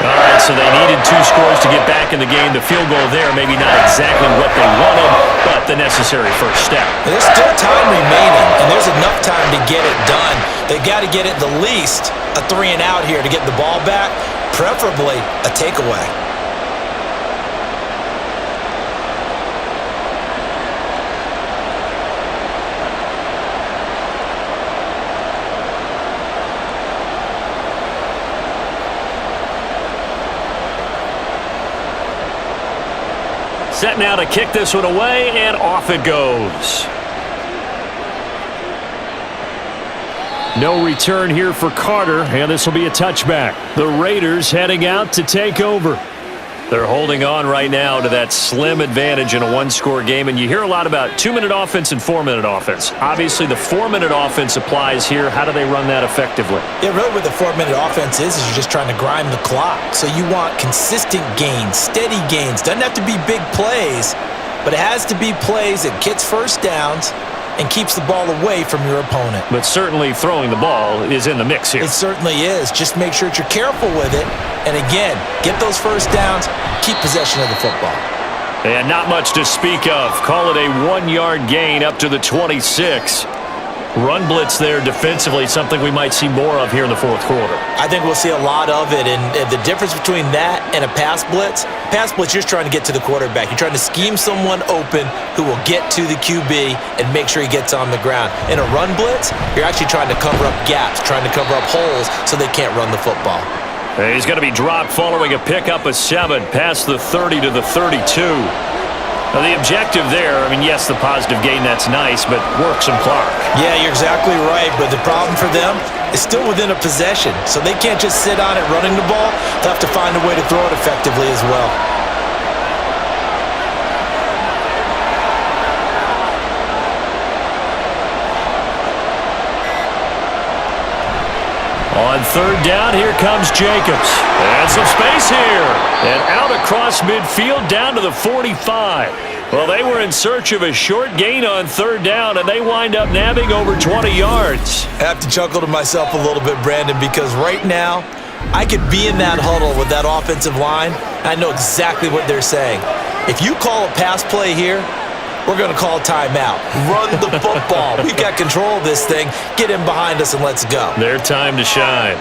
All right, so they needed 2 scores to get back in the game. The field goal there, maybe not exactly what they wanted, but the necessary first step. There's still time remaining, and there's enough time to get it done. They got to get it the least a 3-and-out here to get the ball back, preferably a takeaway. Set now to kick this one away, and off it goes. No return here for Carter, and this will be a touchback. The Raiders heading out to take over. They're holding on right now to that slim advantage in a 1-score game, and you hear a lot about 2-minute offense and 4-minute offense. Obviously, the 4-minute offense applies here. How do they run that effectively? Yeah, really what the 4-minute offense is you're just trying to grind the clock. So you want consistent gains, steady gains. Doesn't have to be big plays, but it has to be plays that gets first downs and keeps the ball away from your opponent. But certainly throwing the ball is in the mix here. It certainly is. Just make sure that you're careful with it. And again, get those first downs, keep possession of the football. And not much to speak of. Call it a 1-yard gain up to the 26. Run blitz there defensively, something we might see more of here in the fourth quarter. I think we'll see a lot of it, and the difference between that and a pass blitz, you're just trying to get to the quarterback. You're trying to scheme someone open who will get to the QB and make sure he gets on the ground. In a run blitz, you're actually trying to cover up gaps, trying to cover up holes so they can't run the football. He's going to be dropped following a pickup of 7 past the 30 to the 32. Now, the objective there, I mean, yes, the positive gain, that's nice, but work some clock. Yeah, you're exactly right, but the problem for them is still within a possession, so they can't just sit on it running the ball. They'll have to find a way to throw it effectively as well. On 3rd down, here comes Jacobs. And some space here. And out across midfield down to the 45. Well, they were in search of a short gain on 3rd down, and they wind up nabbing over 20 yards. I have to chuckle to myself a little bit, Brandon, because right now, I could be in that huddle with that offensive line, and I know exactly what they're saying. If you call a pass play here, we're going to call timeout. Run the football. We've got control of this thing. Get in behind us and let's go. Their time to shine.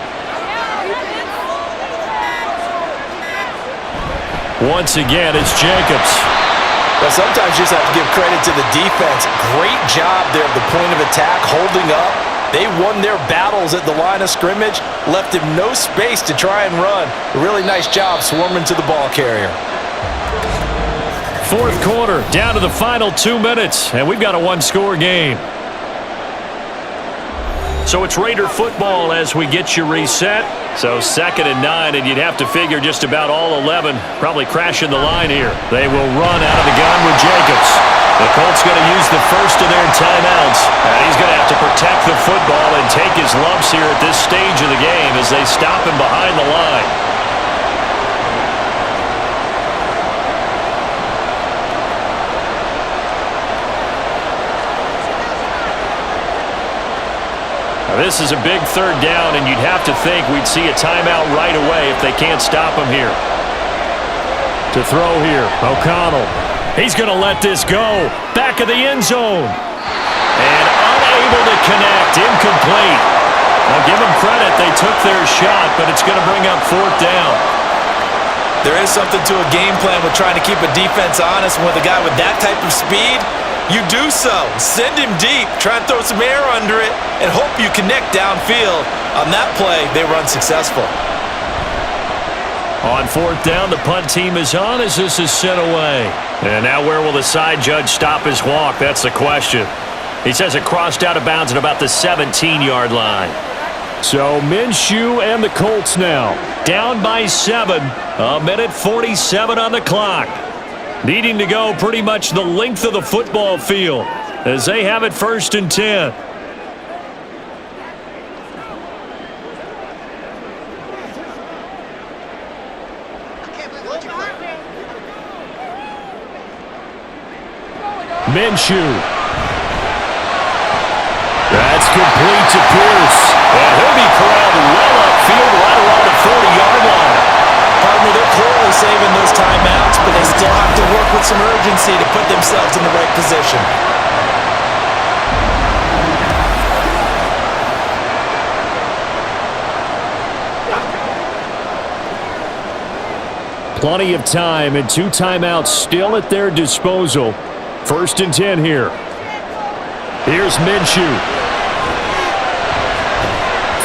Once again, it's Jacobs. Well, sometimes you just have to give credit to the defense. Great job there at the point of attack, holding up. They won their battles at the line of scrimmage, left him no space to try and run. A really nice job swarming to the ball carrier. Fourth quarter, down to the final 2 minutes, and we've got a 1-score game. So it's Raider football as we get you reset. So 2nd and 9, and you'd have to figure just about all 11 probably crashing the line here. They will run out of the gun with Jacobs. The Colts going to use the first of their timeouts, and he's going to have to protect the football and take his lumps here at this stage of the game as they stop him behind the line. This is a big 3rd down, and you'd have to think we'd see a timeout right away if they can't stop him here. To throw here, O'Connell. He's going to let this go. Back of the end zone. And unable to connect. Incomplete. Now give them credit. They took their shot, but it's going to bring up 4th down. There is something to a game plan with trying to keep a defense honest. With a guy with that type of speed, you do so. Send him deep. Try and throw some air under it and hope you connect downfield. On that play, they run successful. On 4th down, the punt team is on as this is sent away. And now where will the side judge stop his walk? That's the question. He says it crossed out of bounds at about the 17-yard line. So Minshew and the Colts now down by 7. 1:47 on the clock. Needing to go pretty much the length of the football field as they have it 1st and 10. Minshew. That's complete to Pierce. And he'll be corralled well upfield right around the 40-yard line. Partner, they're clearly saving those timeouts, but they still have to work with some urgency to put themselves in the right position. Plenty of time and 2 timeouts still at their disposal. 1st and 10 here. Here's Minshew.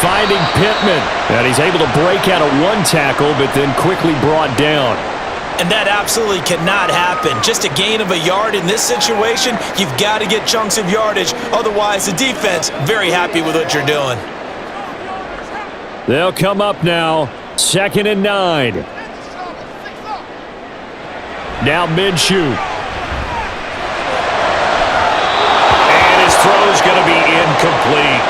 Finding Pittman. And he's able to break out of 1 tackle, but then quickly brought down. And that absolutely cannot happen. Just a gain of a yard in this situation, you've got to get chunks of yardage. Otherwise, the defense, very happy with what you're doing. They'll come up now. 2nd and 9. Now Minshew. And his throw is going to be incomplete.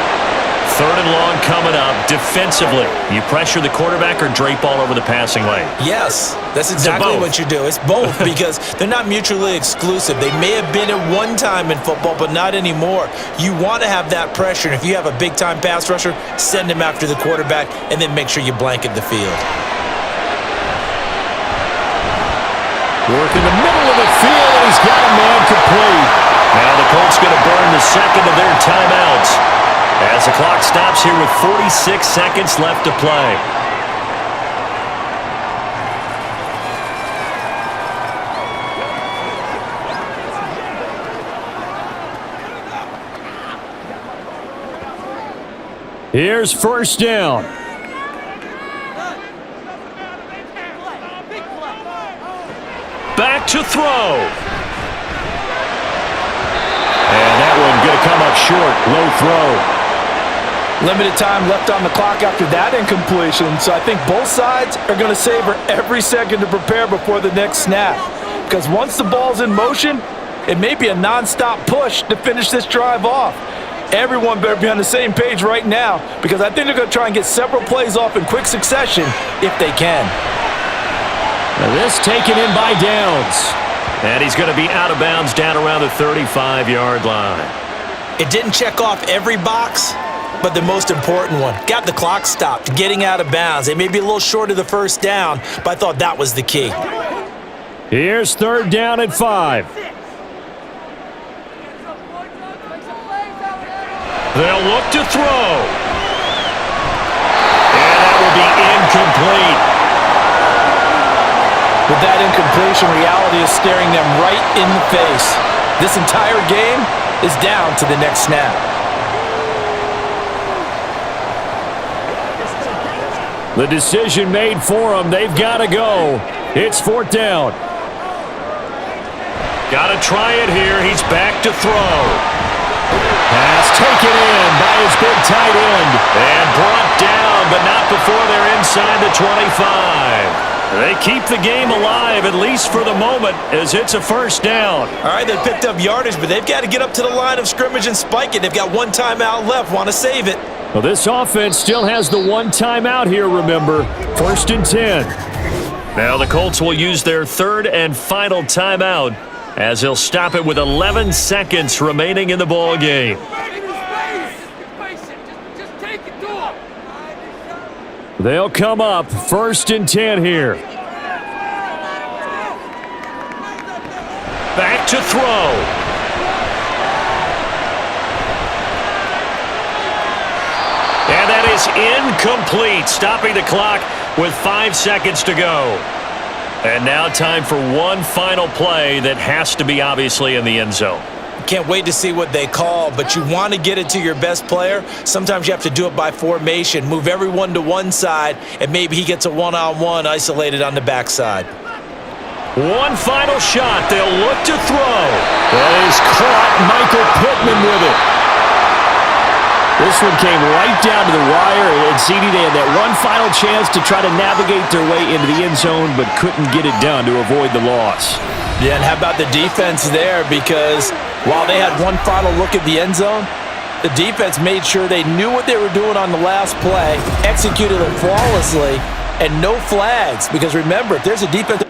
3rd and long coming up. Defensively, you pressure the quarterback or drape all over the passing lane? Yes, that's exactly what you do. It's both because they're not mutually exclusive. They may have been at one time in football, but not anymore. You want to have that pressure, and if you have a big-time pass rusher, send him after the quarterback, and then make sure you blanket the field. Work in the middle of the field, and he's got a man complete. Now the Colts going to burn the 2nd of their timeouts as the clock stops here with 46 seconds left to play. Here's 1st down. Back to throw. And that one going to come up short. Low throw. Limited time left on the clock after that incompletion, so I think both sides are going to savor every second to prepare before the next snap. Because once the ball's in motion, it may be a non-stop push to finish this drive off. Everyone better be on the same page right now because I think they're going to try and get several plays off in quick succession if they can. Now this taken in by Downs. And he's going to be out of bounds down around the 35-yard line. It didn't check off every box, but the most important one. Got the clock stopped, getting out of bounds. They may be a little short of the 1st down, but I thought that was the key. Here's 3rd down and 5. They'll look to throw. And that will be incomplete. With that incompletion, reality is staring them right in the face. This entire game is down to the next snap. The decision made for them. They've got to go. It's 4th down. Got to try it here. He's back to throw. Pass taken in by his big tight end. And brought down, but not before they're inside the 25. They keep the game alive, at least for the moment, as it's a 1st down. All right, they picked up yardage, but they've got to get up to the line of scrimmage and spike it. They've got 1 timeout left. Want to save it. Well, this offense still has the 1 timeout here, remember. 1st and 10. Now the Colts will use their 3rd and final timeout as they'll stop it with 11 seconds remaining in the ball game. They'll come up 1st and 10 here. Back to throw. And that is incomplete, stopping the clock with 5 seconds to go. And now time for one final play that has to be obviously in the end zone. Can't wait to see what they call, but you want to get it to your best player. Sometimes you have to do it by formation. Move everyone to one side, and maybe he gets a one-on-one isolated on the backside. One final shot. They'll look to throw. That is caught. Michael Pittman with it. This one came right down to the wire, and CD, they had that one final chance to try to navigate their way into the end zone, but couldn't get it done to avoid the loss. Yeah, and how about the defense there? Because while they had one final look at the end zone, the defense made sure they knew what they were doing on the last play, executed it flawlessly, and no flags. Because remember, if there's a defensive